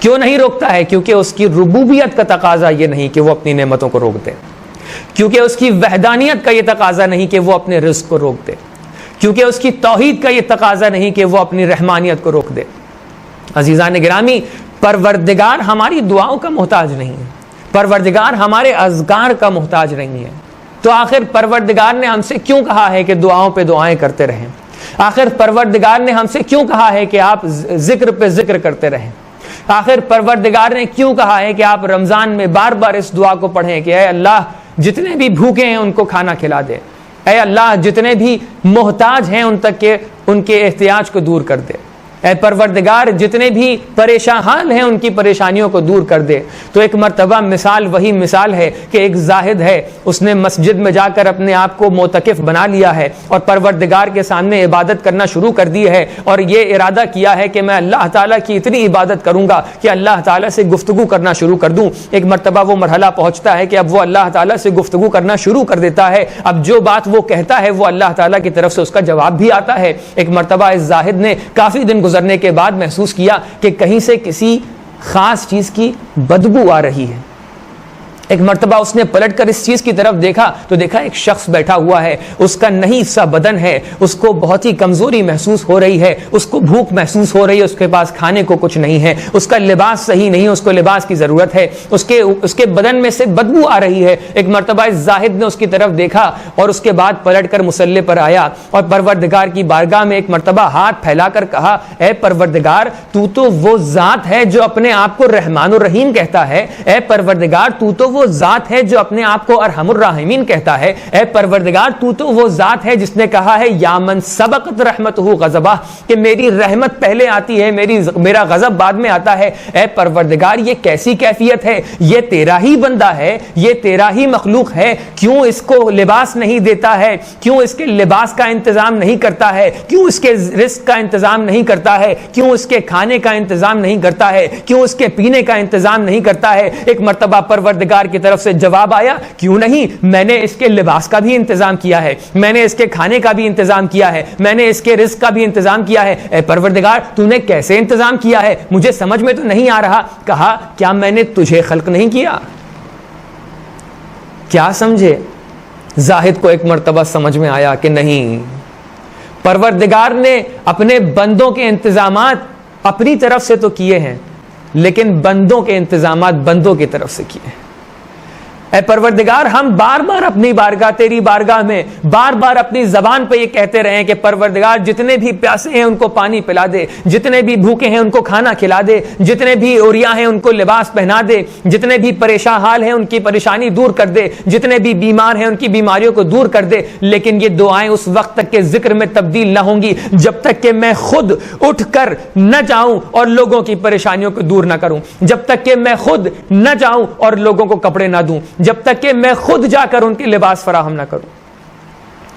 کیوں نہیں روکتا ہے؟ کیونکہ اس کی ربوبیت کا تقاضا یہ نہیں کہ وہ اپنی نعمتوں کو روک دے, کیونکہ اس کی وحدانیت کا یہ تقاضا نہیں کہ وہ اپنے رزق کو روک دے, کیونکہ اس کی توحید کا یہ تقاضا نہیں کہ وہ اپنی رحمانیت کو روک دے. عزیزان گرامی, پروردگار ہماری دعاؤں کا محتاج نہیں ہے, پروردگار ہمارے اذکار کا محتاج نہیں ہے. تو آخر پروردگار نے ہم سے کیوں کہا ہے کہ دعاؤں پہ دعائیں کرتے رہیں؟ آخر پروردگار نے ہم سے کیوں کہا ہے کہ آپ ذکر پہ ذکر کرتے رہیں؟ آخر پروردگار نے کیوں کہا ہے کہ آپ رمضان میں بار بار اس دعا کو پڑھیں کہ اے اللہ جتنے بھی بھوکے ہیں ان کو کھانا کھلا دے, اے اللہ جتنے بھی محتاج ہیں ان تک کے ان کے احتیاج کو دور کر دے, اے پروردگار جتنے بھی پریشان حال ہیں ان کی پریشانیوں کو دور کر دے. تو ایک مرتبہ مثال وہی مثال ہے کہ ایک زاہد ہے, اس نے مسجد میں جا کر اپنے آپ کو معتکف بنا لیا ہے اور پروردگار کے سامنے عبادت کرنا شروع کر دی ہے, اور یہ ارادہ کیا ہے کہ میں اللہ تعالیٰ کی اتنی عبادت کروں گا کہ اللہ تعالیٰ سے گفتگو کرنا شروع کر دوں. ایک مرتبہ وہ مرحلہ پہنچتا ہے کہ اب وہ اللہ تعالیٰ سے گفتگو کرنا شروع کر دیتا ہے. اب جو بات وہ کہتا ہے وہ اللہ تعالیٰ کی طرف سے اس کا جواب بھی آتا ہے. ایک مرتبہ اس زاہد نے کافی دن گزرنے کے بعد محسوس کیا کہ کہیں سے کسی خاص چیز کی بدبو آ رہی ہے. ایک مرتبہ اس نے پلٹ کر اس چیز کی طرف دیکھا تو دیکھا ایک شخص بیٹھا ہوا ہے, اس کا نہیں سا بدن ہے, اس کو بہت ہی کمزوری محسوس ہو رہی ہے, اس کو بھوک محسوس ہو رہی ہے, اس کے پاس کھانے کو کچھ نہیں ہے, اس کا لباس صحیح نہیں, اس کو لباس کی ضرورت ہے, اس کے بدن میں سے بدبو آ رہی ہے. ایک مرتبہ اس زاہد نے اس کی طرف دیکھا اور اس کے بعد پلٹ کر مصلی پر آیا اور پروردگار کی بارگاہ میں ایک مرتبہ ہاتھ پھیلا کر کہا اے پروردگار تو وہ ذات ہے جو اپنے آپ کو رحمان الرحیم کہتا ہے, اے پروردگار تو وہ ذات ہے جو اپنے آپ کو ارحم الراحمین کہتا ہے. اے پروردگار تو تو وہ ذات ہے جس نے کہا ہے یا من سبقت رحمتہ غضبہ, کہ میری رحمت پہلے آتی ہے, میرا غضب بعد میں آتا ہے. اے پروردگار یہ کیسی کیفیت ہے؟ یہ تیرا ہی بندہ ہے, یہ تیرا ہی مخلوق ہے, کیوں اس کو لباس نہیں دیتا ہے, کیوں اس کے لباس کا انتظام نہیں کرتا ہے, کیوں اس کے رزق کا انتظام نہیں کرتا ہے, کیوں اس کے کھانے کا انتظام نہیں کرتا ہے, کیوں اس کے پینے کا انتظام نہیں کرتا ہے؟ ایک مرتبہ پروردگار کی طرف سے جواب آیا, کیوں نہیں, میں نے اس کے لباس کا بھی انتظام کیا ہے, میں نے اس کے کھانے کا بھی انتظام کیا ہے, میں نے اس کے رزق کا بھی انتظام کیا ہے. اے پروردگار تو نے کیسے انتظام کیا ہے؟ مجھے سمجھ میں تو نہیں آ رہا. کہا کیا میں نے تجھے خلق نہیں کیا؟ کیا سمجھے؟ زاہد کو ایک مرتبہ سمجھ میں آیا کہ نہیں, پروردگار نے اپنے بندوں کے انتظامات اپنی طرف سے تو کیے ہیں, لیکن بندوں کے انتظامات بندوں کی طرف سے کیے ہیں. اے پروردگار ہم بار بار اپنی بارگاہ, تیری بارگاہ میں بار بار اپنی زبان پہ یہ کہتے رہے کہ پروردگار جتنے بھی پیاسے ہیں ان کو پانی پلا دے, جتنے بھی بھوکے ہیں ان کو کھانا کھلا دے, جتنے بھی عریاں ہیں ان کو لباس پہنا دے, جتنے بھی پریشان حال ہیں ان کی پریشانی دور کر دے, جتنے بھی بیمار ہیں ان کی بیماریوں کو دور کر دے. لیکن یہ دعائیں اس وقت تک کے ذکر میں تبدیل نہ ہوں گی جب تک کہ میں خود اٹھ کر نہ جاؤں اور لوگوں کی پریشانیوں کو دور نہ کروں, جب تک کہ میں خود نہ جاؤں اور لوگوں کو کپڑے نہ دوں, جب تک کہ میں خود جا کر ان کے لباس فراہم نہ کروں.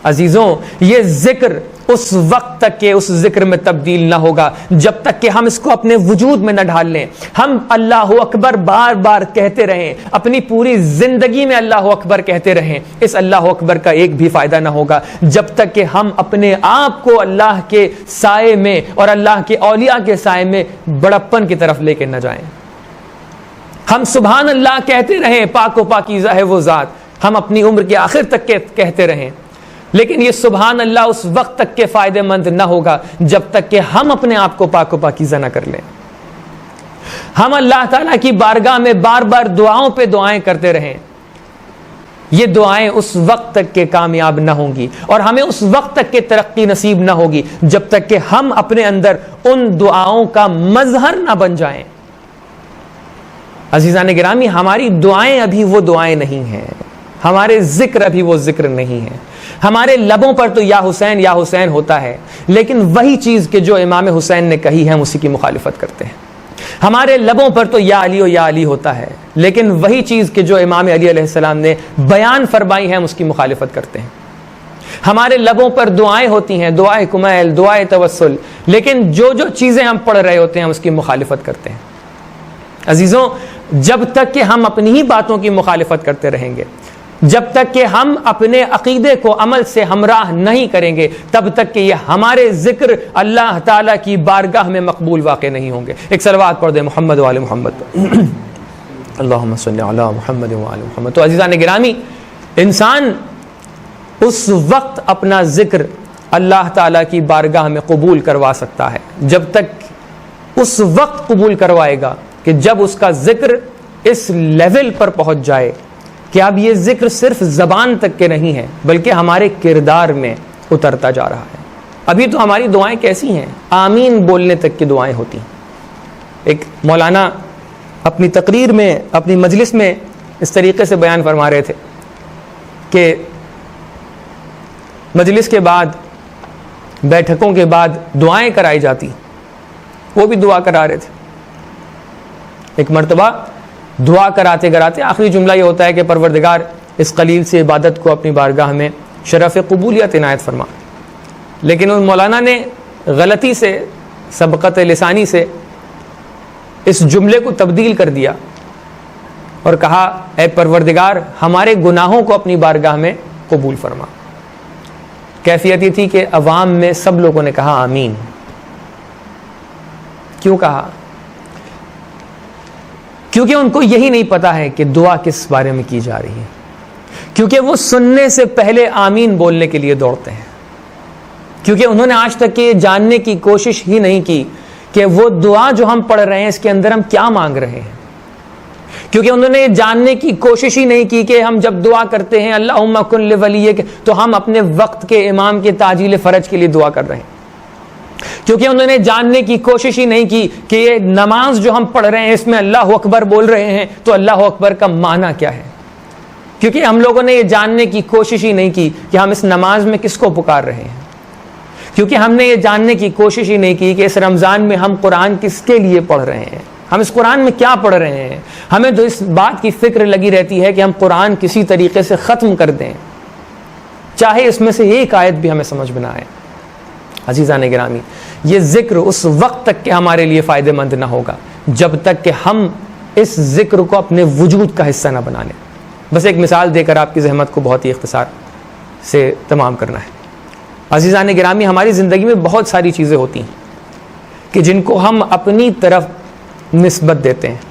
عزیزوں یہ ذکر اس وقت تک کہ اس ذکر میں تبدیل نہ ہوگا جب تک کہ ہم اس کو اپنے وجود میں نہ ڈھال لیں. ہم اللہ اکبر بار بار کہتے رہیں, اپنی پوری زندگی میں اللہ اکبر کہتے رہیں, اس اللہ اکبر کا ایک بھی فائدہ نہ ہوگا جب تک کہ ہم اپنے آپ کو اللہ کے سائے میں اور اللہ کے اولیاء کے سائے میں بڑپن کی طرف لے کے نہ جائیں. ہم سبحان اللہ کہتے رہیں, پاک و پاکیزہ ہے وہ ذات, ہم اپنی عمر کے آخر تک کہتے رہیں, لیکن یہ سبحان اللہ اس وقت تک کے فائدہ مند نہ ہوگا جب تک کہ ہم اپنے آپ کو پاک و پاکیزہ نہ کر لیں. ہم اللہ تعالیٰ کی بارگاہ میں بار بار دعاؤں پہ دعائیں کرتے رہیں, یہ دعائیں اس وقت تک کے کامیاب نہ ہوں گی اور ہمیں اس وقت تک کے ترقی نصیب نہ ہوگی جب تک کہ ہم اپنے اندر ان دعاؤں کا مظہر نہ بن جائیں. عزیزان گرامی ہماری دعائیں ابھی وہ دعائیں نہیں ہیں, ہمارے ذکر ابھی وہ ذکر نہیں ہے. ہمارے لبوں پر تو یا حسین ہوتا ہے, لیکن وہی چیز کہ جو امام حسین نے کہی ہے ہم اسی کی مخالفت کرتے ہیں. ہمارے لبوں پر تو یا علی ہوتا ہے, لیکن وہی چیز کہ جو امام علی علیہ السلام نے بیان فرمائی ہے ہم اس کی مخالفت کرتے ہیں. ہمارے لبوں پر دعائیں ہوتی ہیں, دعائے کمیل, دعائے توسل, لیکن جو چیزیں ہم پڑھ رہے ہوتے ہیں ہم اس کی مخالفت کرتے ہیں. عزیزوں جب تک کہ ہم اپنی ہی باتوں کی مخالفت کرتے رہیں گے, جب تک کہ ہم اپنے عقیدے کو عمل سے ہمراہ نہیں کریں گے, تب تک کہ یہ ہمارے ذکر اللہ تعالیٰ کی بارگاہ میں مقبول واقع نہیں ہوں گے. ایک صلوات پڑھ دیں محمد و آل محمد. اللہم صلی علی محمد و آل محمد. تو عزیزان گرامی انسان اس وقت اپنا ذکر اللہ تعالیٰ کی بارگاہ میں قبول کروا سکتا ہے جب تک اس وقت قبول کروائے گا کہ جب اس کا ذکر اس لیول پر پہنچ جائے کہ اب یہ ذکر صرف زبان تک کے نہیں ہے بلکہ ہمارے کردار میں اترتا جا رہا ہے. ابھی تو ہماری دعائیں کیسی ہیں, آمین بولنے تک کی دعائیں ہوتی ہیں. ایک مولانا اپنی تقریر میں, اپنی مجلس میں اس طریقے سے بیان فرما رہے تھے کہ مجلس کے بعد, بیٹھکوں کے بعد دعائیں کرائی جاتی, وہ بھی دعا کرا رہے تھے. ایک مرتبہ دعا کراتے کراتے آخری جملہ یہ ہوتا ہے کہ پروردگار اس قلیل سے عبادت کو اپنی بارگاہ میں شرف قبولیت عنایت فرما. لیکن ان مولانا نے غلطی سے, سبقت لسانی سے اس جملے کو تبدیل کر دیا اور کہا اے پروردگار ہمارے گناہوں کو اپنی بارگاہ میں قبول فرما. کیفیت یہ تھی کہ عوام میں سب لوگوں نے کہا آمین. کیوں کہا؟ کیونکہ ان کو یہی نہیں پتا ہے کہ دعا کس بارے میں کی جا رہی ہے, کیونکہ وہ سننے سے پہلے آمین بولنے کے لیے دوڑتے ہیں, کیونکہ انہوں نے آج تک یہ جاننے کی کوشش ہی نہیں کی کہ وہ دعا جو ہم پڑھ رہے ہیں اس کے اندر ہم کیا مانگ رہے ہیں, کیونکہ انہوں نے یہ جاننے کی کوشش ہی نہیں کی کہ ہم جب دعا کرتے ہیں اللہم کن لولیک تو ہم اپنے وقت کے امام کے تعجیل فرج کے لیے دعا کر رہے ہیں, کیونکہ انہوں نے جاننے کی کوشش ہی نہیں کی کہ یہ نماز جو ہم پڑھ رہے ہیں اس میں اللہ اکبر بول رہے ہیں تو اللہ اکبر کا معنی کیا ہے. کیونکہ ہم لوگوں نے یہ جاننے کی کوشش ہی نہیں کی کہ ہم اس نماز میں کس کو پکار رہے ہیں، کیونکہ ہم نے یہ جاننے کی کوشش ہی نہیں کی کہ اس رمضان میں ہم قرآن کس کے لیے پڑھ رہے ہیں، ہم اس قرآن میں کیا پڑھ رہے ہیں۔ ہمیں تو اس بات کی فکر لگی رہتی ہے کہ ہم قرآن کسی طریقے سے ختم کر دیں، چاہے اس میں سے ایک آیت بھی ہمیں سمجھ میں نہ آئے۔ عزیزان گرامی، یہ ذکر اس وقت تک کہ ہمارے لیے فائدہ مند نہ ہوگا جب تک کہ ہم اس ذکر کو اپنے وجود کا حصہ نہ بنا لیں۔ بس ایک مثال دے کر آپ کی زحمت کو بہت ہی اختصار سے تمام کرنا ہے۔ عزیزان گرامی، ہماری زندگی میں بہت ساری چیزیں ہوتی ہیں کہ جن کو ہم اپنی طرف نسبت دیتے ہیں۔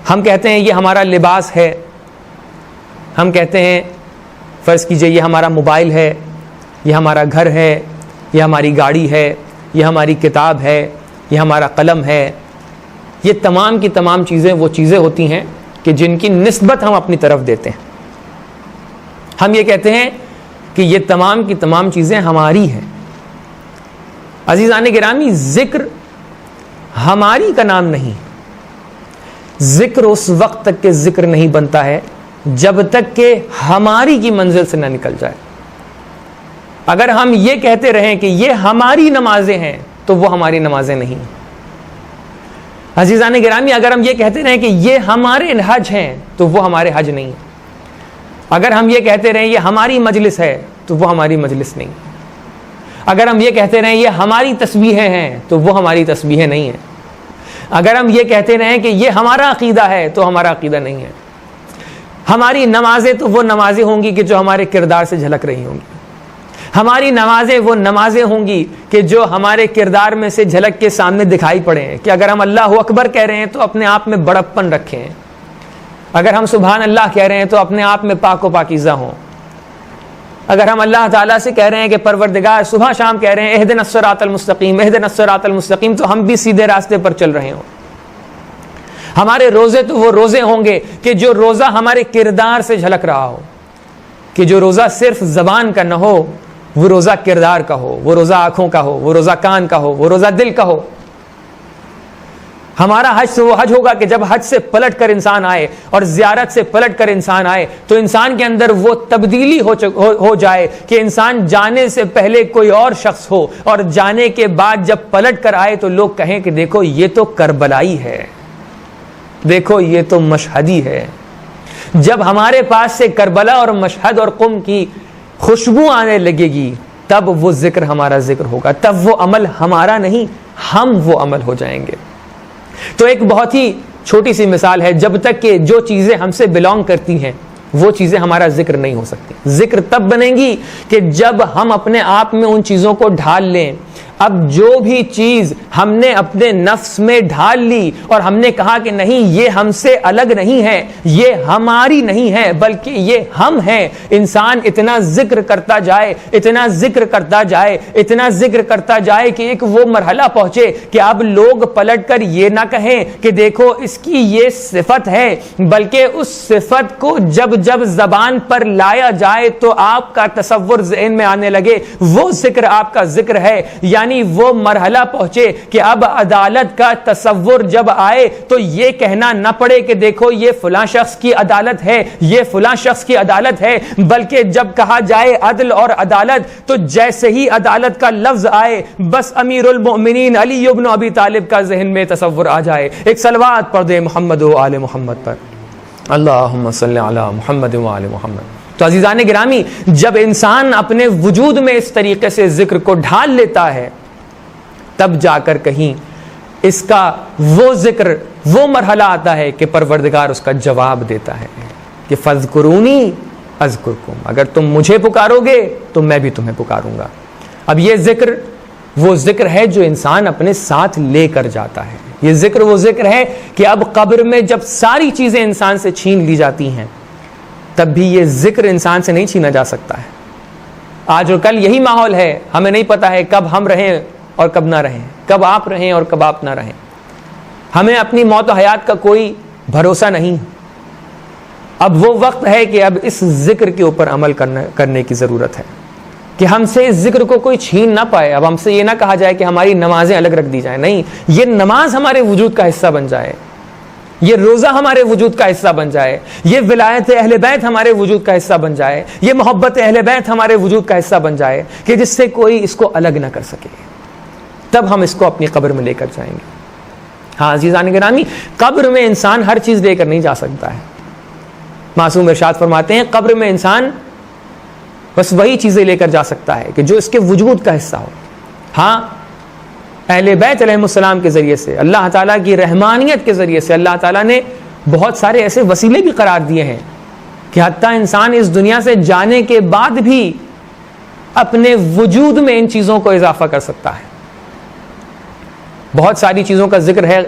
ہم کہتے ہیں یہ ہمارا لباس ہے، ہم کہتے ہیں فرض کیجئے یہ ہمارا موبائل ہے، یہ ہمارا گھر ہے، یہ ہماری گاڑی ہے، یہ ہماری کتاب ہے، یہ ہمارا قلم ہے۔ یہ تمام کی تمام چیزیں وہ چیزیں ہوتی ہیں کہ جن کی نسبت ہم اپنی طرف دیتے ہیں۔ ہم یہ کہتے ہیں کہ یہ تمام کی تمام چیزیں ہماری ہیں۔ عزیزان گرامی، ذکر ہماری کا نام نہیں، ذکر اس وقت تک کہ ذکر نہیں بنتا ہے جب تک کہ ہماری کی منزل سے نہ نکل جائے۔ اگر ہم یہ کہتے رہیں کہ یہ ہماری نمازیں ہیں تو وہ ہماری نمازیں نہیں۔ عزیزان گرامی، اگر ہم یہ کہتے رہیں کہ یہ ہمارے حج ہیں تو وہ ہمارے حج نہیں۔ اگر ہم یہ کہتے رہیں یہ ہماری مجلس ہے تو وہ ہماری مجلس نہیں۔ اگر ہم یہ کہتے رہیں یہ ہماری تسبیحیں ہیں تو وہ ہماری تسبیحیں نہیں ہیں۔ اگر ہم یہ کہتے رہیں کہ یہ ہمارا عقیدہ ہے تو ہمارا عقیدہ نہیں ہے۔ ہماری نمازیں تو وہ نمازیں ہوں گی کہ جو ہمارے کردار سے جھلک رہی ہوں گی۔ ہماری نمازیں وہ نمازیں ہوں گی کہ جو ہمارے کردار میں سے جھلک کے سامنے دکھائی پڑے ہیں، کہ اگر ہم اللہ اکبر کہہ رہے ہیں تو اپنے آپ میں بڑپن رکھیں، اگر ہم سبحان اللہ کہہ رہے ہیں تو اپنے آپ میں پاک و پاکیزہ ہوں، اگر ہم اللہ تعالیٰ سے کہہ رہے ہیں کہ پروردگار صبح شام کہہ رہے ہیں اہدنا الصراط المستقیم اہدنا الصراط المستقیم، تو ہم بھی سیدھے راستے پر چل رہے ہوں۔ ہمارے روزے تو وہ روزے ہوں گے کہ جو روزہ ہمارے کردار سے جھلک رہا ہو، کہ جو روزہ صرف زبان کا نہ ہو، وہ روزہ کردار کا ہو، وہ روزہ آنکھوں کا ہو، وہ روزہ کان کا ہو، وہ روزہ دل کا ہو۔ ہمارا حج تو وہ حج ہوگا کہ جب حج سے پلٹ کر انسان آئے اور زیارت سے پلٹ کر انسان آئے تو انسان کے اندر وہ تبدیلی ہو جائے کہ انسان جانے سے پہلے کوئی اور شخص ہو، اور جانے کے بعد جب پلٹ کر آئے تو لوگ کہیں کہ دیکھو یہ تو کربلائی ہے، دیکھو یہ تو مشہدی ہے۔ جب ہمارے پاس سے کربلا اور مشہد اور قم کی خوشبو آنے لگے گی تب وہ ذکر ہمارا ذکر ہوگا، تب وہ عمل ہمارا نہیں، ہم وہ عمل ہو جائیں گے۔ تو ایک بہت ہی چھوٹی سی مثال ہے، جب تک کہ جو چیزیں ہم سے بلونگ کرتی ہیں وہ چیزیں ہمارا ذکر نہیں ہو سکتی۔ ذکر تب بنے گی کہ جب ہم اپنے آپ میں ان چیزوں کو ڈھال لیں۔ اب جو بھی چیز ہم نے اپنے نفس میں ڈھال لی اور ہم نے کہا کہ نہیں یہ ہم سے الگ نہیں ہے، یہ ہماری نہیں ہے بلکہ یہ ہم ہیں، انسان اتنا ذکر کرتا جائے، اتنا ذکر کرتا جائے، اتنا ذکر کرتا جائے کہ ایک وہ مرحلہ پہنچے کہ اب لوگ پلٹ کر یہ نہ کہیں کہ دیکھو اس کی یہ صفت ہے، بلکہ اس صفت کو جب جب زبان پر لایا جائے تو آپ کا تصور ذہن میں آنے لگے وہ ذکر آپ کا ذکر ہے۔ یعنی وہ مرحلہ پہنچے کہ اب عدالت کا تصور جب آئے تو یہ کہنا نہ پڑے کہ دیکھو یہ فلاں شخص کی عدالت ہے، یہ فلاں شخص کی عدالت ہے، بلکہ جب کہا جائے عدل اور عدالت تو جیسے ہی عدالت کا لفظ آئے بس امیر المؤمنین علی ابن ابی طالب کا ذہن میں تصور آ جائے۔ ایک صلوات پڑھ دے محمد و آل محمد پر، اللہم صلی علی محمد و آل محمد۔ تو عزیزان گرامی، جب انسان اپنے وجود میں اس طریقے سے ذکر کو ڈھال لیتا ہے تب جا کر کہیں اس کا وہ ذکر، وہ مرحلہ آتا ہے کہ پروردگار اس کا جواب دیتا ہے کہ فاذکرونی اذکرکم، اگر تم مجھے پکارو گے تو میں بھی تمہیں پکاروں گا۔ اب یہ ذکر وہ ذکر ہے جو انسان اپنے ساتھ لے کر جاتا ہے۔ یہ ذکر وہ ذکر ہے کہ اب قبر میں جب ساری چیزیں انسان سے چھین لی جاتی ہیں تب بھی یہ ذکر انسان سے نہیں چھینا جا سکتا ہے۔ آج اور کل یہی ماحول ہے، ہمیں نہیں پتا ہے کب ہم رہیں اور کب نہ رہیں، کب آپ رہیں اور کب آپ نہ رہیں۔ ہمیں اپنی موت و حیات کا کوئی بھروسہ نہیں۔ اب وہ وقت ہے کہ اب اس ذکر کے اوپر عمل کرنے کی ضرورت ہے کہ ہم سے اس ذکر کو کوئی چھین نہ پائے۔ اب ہم سے یہ نہ کہا جائے کہ ہماری نمازیں الگ رکھ دی جائیں، نہیں، یہ نماز ہمارے وجود کا حصہ بن جائے۔ یہ روزہ ہمارے وجود کا حصہ بن جائے, یہ ولایت اہل بیت ہمارے وجود کا حصہ بن جائے, یہ محبت اہل بیت ہمارے وجود کا حصہ بن جائے کہ جس سے کوئی اس کو الگ نہ کر سکے, تب ہم اس کو اپنی قبر میں لے کر جائیں گے. ہاں عزیزان گرامی, قبر میں انسان ہر چیز لے کر نہیں جا سکتا ہے. معصوم ارشاد فرماتے ہیں قبر میں انسان بس وہی چیزیں لے کر جا سکتا ہے کہ جو اس کے وجود کا حصہ ہو. ہاں اہل بیت علیہ السلام کے ذریعے سے, اللہ تعالیٰ کی رحمانیت کے ذریعے سے اللہ تعالیٰ نے بہت سارے ایسے وسیلے بھی قرار دیے ہیں کہ حتیٰ انسان اس دنیا سے جانے کے بعد بھی اپنے وجود میں ان چیزوں کو اضافہ کر سکتا ہے. بہت ساری چیزوں کا ذکر ہے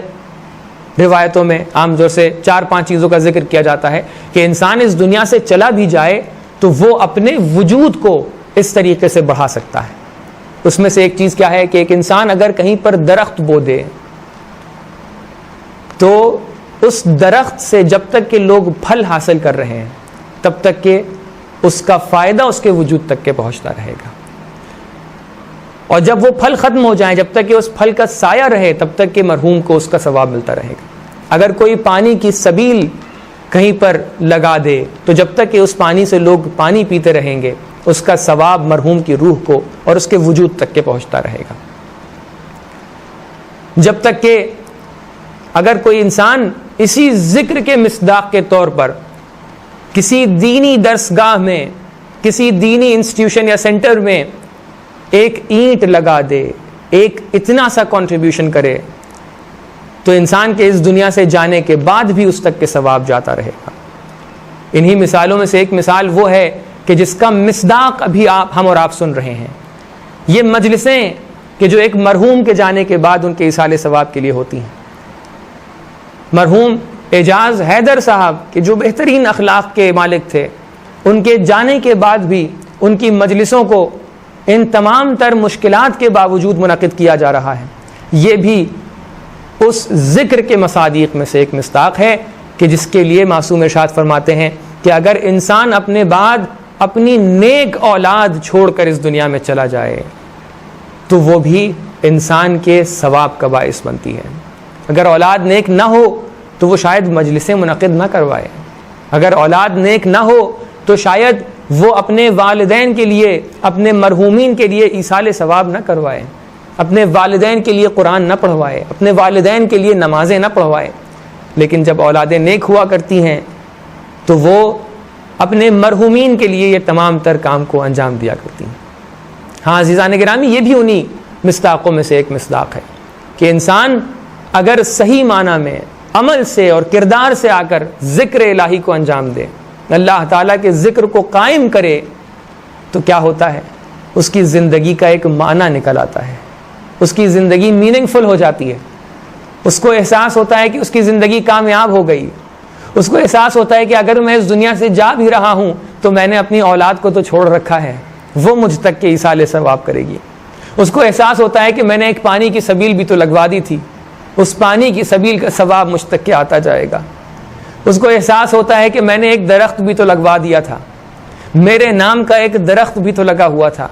روایتوں میں, عام طور سے 4-5 چیزوں کا ذکر کیا جاتا ہے کہ انسان اس دنیا سے چلا بھی جائے تو وہ اپنے وجود کو اس طریقے سے بڑھا سکتا ہے. اس میں سے ایک چیز کیا ہے کہ ایک انسان اگر کہیں پر درخت بو دے تو اس درخت سے جب تک کہ لوگ پھل حاصل کر رہے ہیں تب تک کہ اس کا فائدہ اس کے وجود تک کے پہنچتا رہے گا, اور جب وہ پھل ختم ہو جائیں, جب تک کہ اس پھل کا سایہ رہے تب تک کہ مرحوم کو اس کا ثواب ملتا رہے گا. اگر کوئی پانی کی سبیل کہیں پر لگا دے تو جب تک کہ اس پانی سے لوگ پانی پیتے رہیں گے اس کا ثواب مرحوم کی روح کو اور اس کے وجود تک کے پہنچتا رہے گا. جب تک کہ اگر کوئی انسان اسی ذکر کے مصداق کے طور پر کسی دینی درسگاہ میں, کسی دینی انسٹیٹیوشن یا سینٹر میں ایک اینٹ لگا دے, ایک اتنا سا کنٹریبیوشن کرے, تو انسان کے اس دنیا سے جانے کے بعد بھی اس تک کے ثواب جاتا رہے گا. انہی مثالوں میں سے ایک مثال وہ ہے کہ جس کا مصداق ابھی ہم اور آپ سن رہے ہیں. یہ مجلسیں کہ جو ایک مرحوم کے جانے کے بعد ان کے ایصال ثواب کے لیے ہوتی ہیں. مرحوم اعجاز حیدر صاحب کہ جو بہترین اخلاق کے مالک تھے, ان کے جانے کے بعد بھی ان کی مجلسوں کو ان تمام تر مشکلات کے باوجود منعقد کیا جا رہا ہے. یہ بھی اس ذکر کے مصادیق میں سے ایک مصداق ہے کہ جس کے لیے معصوم ارشاد فرماتے ہیں کہ اگر انسان اپنے بعد اپنی نیک اولاد چھوڑ کر اس دنیا میں چلا جائے تو وہ بھی انسان کے ثواب کا باعث بنتی ہے. اگر اولاد نیک نہ ہو تو وہ شاید مجلسیں منعقد نہ کروائے. اگر اولاد نیک نہ ہو تو شاید وہ اپنے والدین کے لیے, اپنے مرحومین کے لیے ایصال ثواب نہ کروائے, اپنے والدین کے لیے قرآن نہ پڑھوائے, اپنے والدین کے لیے نمازیں نہ پڑھوائے. لیکن جب اولادیں نیک ہوا کرتی ہیں تو وہ اپنے مرحومین کے لیے یہ تمام تر کام کو انجام دیا کرتی ہیں. ہاں عزیزان گرامی, یہ بھی انہی مصداقوں میں سے ایک مصداق ہے کہ انسان اگر صحیح معنی میں عمل سے اور کردار سے آ کر ذکر الہی کو انجام دے, اللہ تعالیٰ کے ذکر کو قائم کرے, تو کیا ہوتا ہے, اس کی زندگی کا ایک معنی نکل آتا ہے, اس کی زندگی میننگ فل ہو جاتی ہے. اس کو احساس ہوتا ہے کہ اس کی زندگی کامیاب ہو گئی. اس کو احساس ہوتا ہے کہ اگر میں اس دنیا سے جا بھی رہا ہوں تو میں نے اپنی اولاد کو تو چھوڑ رکھا ہے, وہ مجھ تک کے ایصال ثواب کرے گی. اس کو احساس ہوتا ہے کہ میں نے ایک پانی کی سبیل بھی تو لگوا دی تھی, اس پانی کی سبیل کا ثواب مجھ تک کے آتا جائے گا. اس کو احساس ہوتا ہے کہ میں نے ایک درخت بھی تو لگوا دیا تھا, میرے نام کا ایک درخت بھی تو لگا ہوا تھا,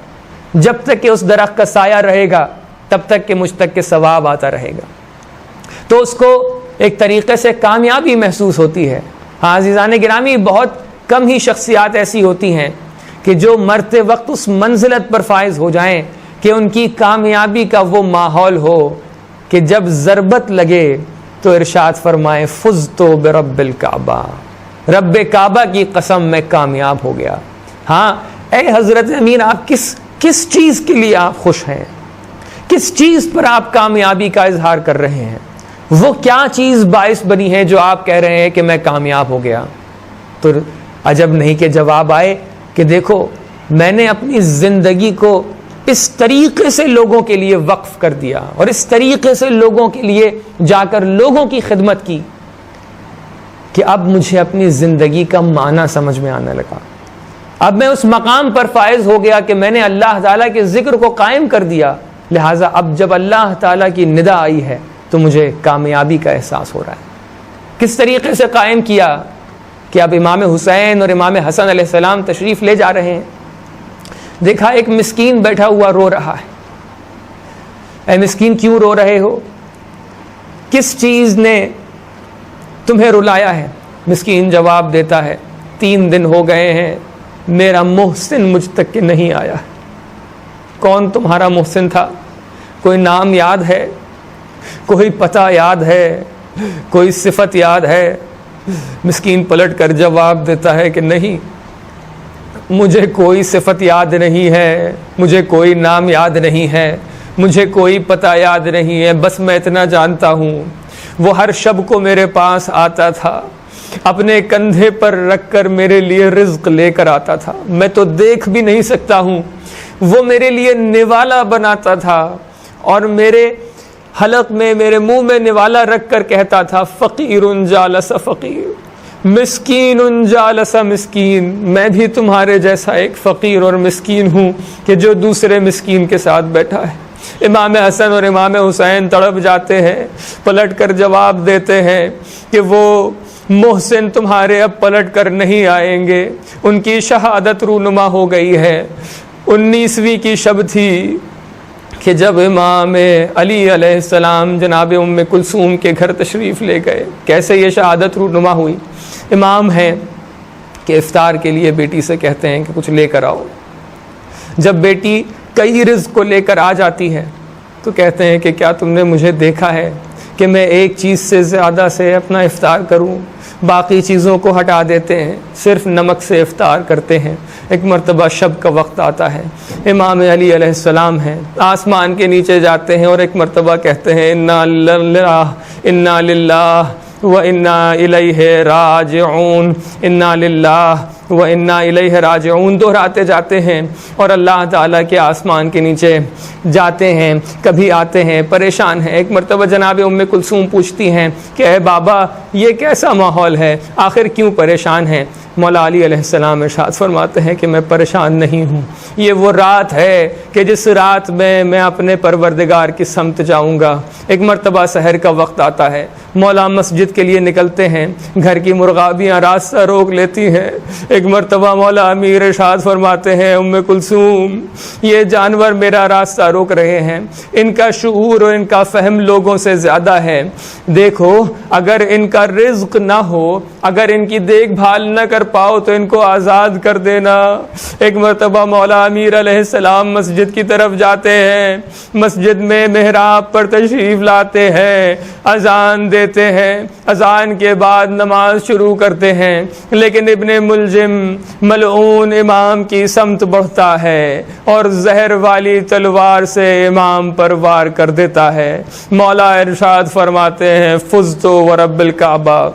جب تک کہ اس درخت کا سایہ رہے گا تب تک کہ مجھ تک کے ثواب آتا رہے گا. تو اس کو ایک طریقے سے کامیابی محسوس ہوتی ہے. ہاں عزیزان گرامی, بہت کم ہی شخصیات ایسی ہوتی ہیں کہ جو مرتے وقت اس منزلت پر فائز ہو جائیں کہ ان کی کامیابی کا وہ ماحول ہو کہ جب ضربت لگے تو ارشاد فرمائے فزتو برب الکعبہ, رب کعبہ کی قسم میں کامیاب ہو گیا. ہاں اے حضرت امین, آپ کس چیز کے لیے آپ خوش ہیں, کس چیز پر آپ کامیابی کا اظہار کر رہے ہیں, وہ کیا چیز باعث بنی ہے جو آپ کہہ رہے ہیں کہ میں کامیاب ہو گیا؟ تو عجب نہیں کہ جواب آئے کہ دیکھو میں نے اپنی زندگی کو اس طریقے سے لوگوں کے لیے وقف کر دیا اور اس طریقے سے لوگوں کے لیے جا کر لوگوں کی خدمت کی کہ اب مجھے اپنی زندگی کا معنی سمجھ میں آنے لگا. اب میں اس مقام پر فائز ہو گیا کہ میں نے اللہ تعالیٰ کے ذکر کو قائم کر دیا, لہٰذا اب جب اللہ تعالیٰ کی ندا آئی ہے تو مجھے کامیابی کا احساس ہو رہا ہے. کس طریقے سے قائم کیا کہ اب امام حسین اور امام حسن علیہ السلام تشریف لے جا رہے ہیں. دیکھا ایک مسکین بیٹھا ہوا رو رہا ہے. اے مسکین کیوں رو رہے ہو؟ کس چیز نے تمہیں رلایا ہے؟ مسکین جواب دیتا ہے 3 دن ہو گئے ہیں میرا محسن مجھ تک کہ نہیں آیا۔ کون تمہارا محسن تھا؟ کوئی نام یاد ہے؟ کوئی پتہ یاد ہے؟ کوئی صفت یاد ہے؟ مسکین پلٹ کر جواب دیتا ہے کہ نہیں، مجھے کوئی صفت یاد نہیں ہے، مجھے کوئی نام یاد نہیں ہے، مجھے کوئی پتہ یاد نہیں ہے، بس میں اتنا جانتا ہوں وہ ہر شب کو میرے پاس آتا تھا، اپنے کندھے پر رکھ کر میرے لیے رزق لے کر آتا تھا، میں تو دیکھ بھی نہیں سکتا ہوں، وہ میرے لیے نوالا بناتا تھا اور میرے حلق میں، میرے منہ میں نوالا رکھ کر کہتا تھا فقیر جالس فقیر، مسکین جالس مسکین، میں بھی تمہارے جیسا ایک فقیر اور مسکین ہوں کہ جو دوسرے مسکین کے ساتھ بیٹھا ہے۔ امام حسن اور امام حسین تڑپ جاتے ہیں، پلٹ کر جواب دیتے ہیں کہ وہ محسن تمہارے اب پلٹ کر نہیں آئیں گے، ان کی شہادت رونما ہو گئی ہے۔ 19ویں کی شب تھی کہ جب امام علی علیہ السلام جناب ام کلثوم کے گھر تشریف لے گئے۔ کیسے یہ شہادت رونما ہوئی؟ امام ہیں کہ افطار کے لیے بیٹی سے کہتے ہیں کہ کچھ لے کر آؤ۔ جب بیٹی کئی رزق کو لے کر آ جاتی ہے تو کہتے ہیں کہ کیا تم نے مجھے دیکھا ہے کہ میں ایک چیز سے زیادہ سے اپنا افطار کروں؟ باقی چیزوں کو ہٹا دیتے ہیں، صرف نمک سے افطار کرتے ہیں۔ ایک مرتبہ شب کا وقت آتا ہے، امام علی علیہ السلام ہیں، آسمان کے نیچے جاتے ہیں اور ایک مرتبہ کہتے ہیں انا للہ و انا الیہ راجعون، انا للہ و انا الیہ راجعون دہراتے جاتے ہیں اور اللہ تعالیٰ کے آسمان کے نیچے جاتے ہیں، کبھی آتے ہیں، پریشان ہیں۔ ایک مرتبہ جناب ام کلثوم پوچھتی ہیں کہ اے بابا یہ کیسا ماحول ہے، آخر کیوں پریشان ہیں؟ مولا علی علیہ السلام ارشاد فرماتے ہیں کہ میں پریشان نہیں ہوں، یہ وہ رات ہے کہ جس رات میں اپنے پروردگار کی سمت جاؤں گا۔ ایک مرتبہ سحر کا وقت آتا ہے، مولا مسجد کے لیے نکلتے ہیں، گھر کی مرغابیاں راستہ روک لیتی ہیں۔ ایک مرتبہ مولا امیر ارشاد فرماتے ہیں ام کلثوم یہ جانور میرا راستہ روک رہے ہیں، ان کا شعور اور ان کا فہم لوگوں سے زیادہ ہے، دیکھو اگر ان کا رزق نہ ہو، اگر ان کی دیکھ بھال نہ کر پاؤ تو ان کو آزاد کر دینا۔ ایک مرتبہ مولا امیر علیہ السلام مسجد کی طرف جاتے ہیں، مسجد میں محراب پر تشریف لاتے ہیں، اذان دیتے ہیں، اذان کے بعد نماز شروع کرتے ہیں، لیکن ابن ملجم ملعون امام کی سمت بڑھتا ہے اور زہر والی تلوار سے امام پر وار کر دیتا ہے۔ مولا ارشاد فرماتے ہیں فزت ورب الکعبہ،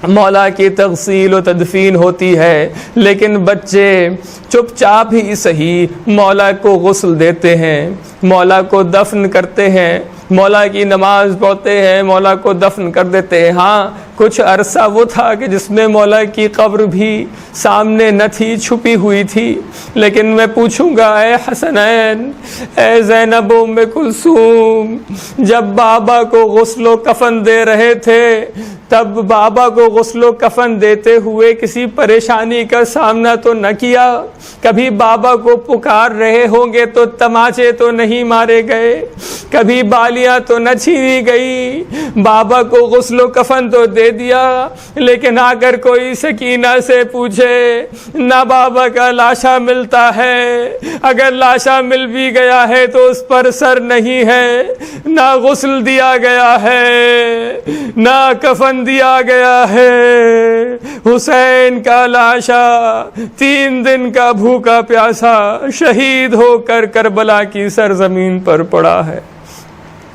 مولا کی تغسیل و تدفین ہوتی ہے، لیکن بچے چپ چاپ ہی صحیح مولا کو غسل دیتے ہیں، مولا کو دفن کرتے ہیں، مولا کی نماز پڑھتے ہیں، مولا کو دفن کر دیتے ہیں۔ ہاں کچھ عرصہ وہ تھا کہ جس میں مولا کی قبر بھی سامنے نہ تھی، چھپی ہوئی تھی، لیکن میں پوچھوں گا اے حسنین، اے زینب ام کلثوم، جب بابا کو غسل و کفن دے رہے تھے تب بابا کو غسل و کفن دیتے ہوئے کسی پریشانی کا سامنا تو نہ کیا؟ کبھی بابا کو پکار رہے ہوں گے تو تماچے تو نہیں مارے گئے، کبھی بالیاں تو نہ چھینی گئی، بابا کو غسل و کفن تو دے دیا، لیکن آ کر کوئی سکینہ سے پوچھے نہ بابا کا لاشا ملتا ہے، اگر لاشا مل بھی گیا ہے تو اس پر سر نہیں ہے، نہ غسل دیا گیا ہے نہ کفن دیا گیا ہے۔ حسین کا لاشا 3 دن کا بھوکا پیاسا شہید ہو کر کربلا کی سرزمین پر پڑا ہے۔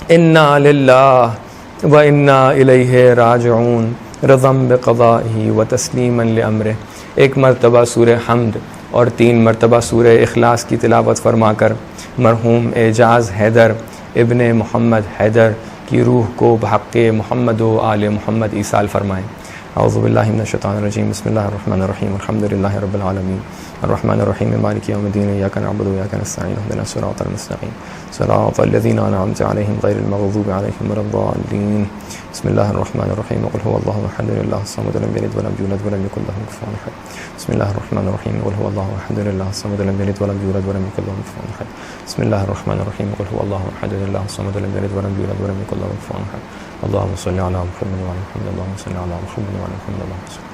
انا للہ و انا الیہ راجعون رضا بقضائہ و تسلیما لامرہ۔ ایک مرتبہ سورہ حمد اور 3 مرتبہ سورہ اخلاص کی تلاوت فرما کر مرحوم اعجاز حیدر ابن محمد حیدر کی روح کو بحق محمد و آل محمد ایصال فرمائیں۔ اعوذ باللہ من الشیطان الرجیم بسم اللہ الرحمن الرحیم الحمد للہ رب العالمین الرحمن الرحیم مالک یوم الدین ایاک نعبد و ایاک نستعین اهدنا الصراط المستقیم صراط الذین انعمت علیہم غیر المغضوب علیہم ولا الضالین بسم اللہ الرحمن الرحیم قل هو اللہ احد اللہ الصمد لم یلد ولم یولد ولم یکن له کفوا احد بسم اللہ الرحمن الرحیم قل هو اللہ احد اللہ الصمد لم یلد ولم یولد ولم یکن له کفوا احد بسم اللہ الرحمن الرحیم قل هو اللہ احد اللہ الصمد لم یلد ولم یولد ولم یکن له کفوا احد اللهم صل على محمد وعلى محمد اللهم صل على محمد وعلى محمد اللهم صل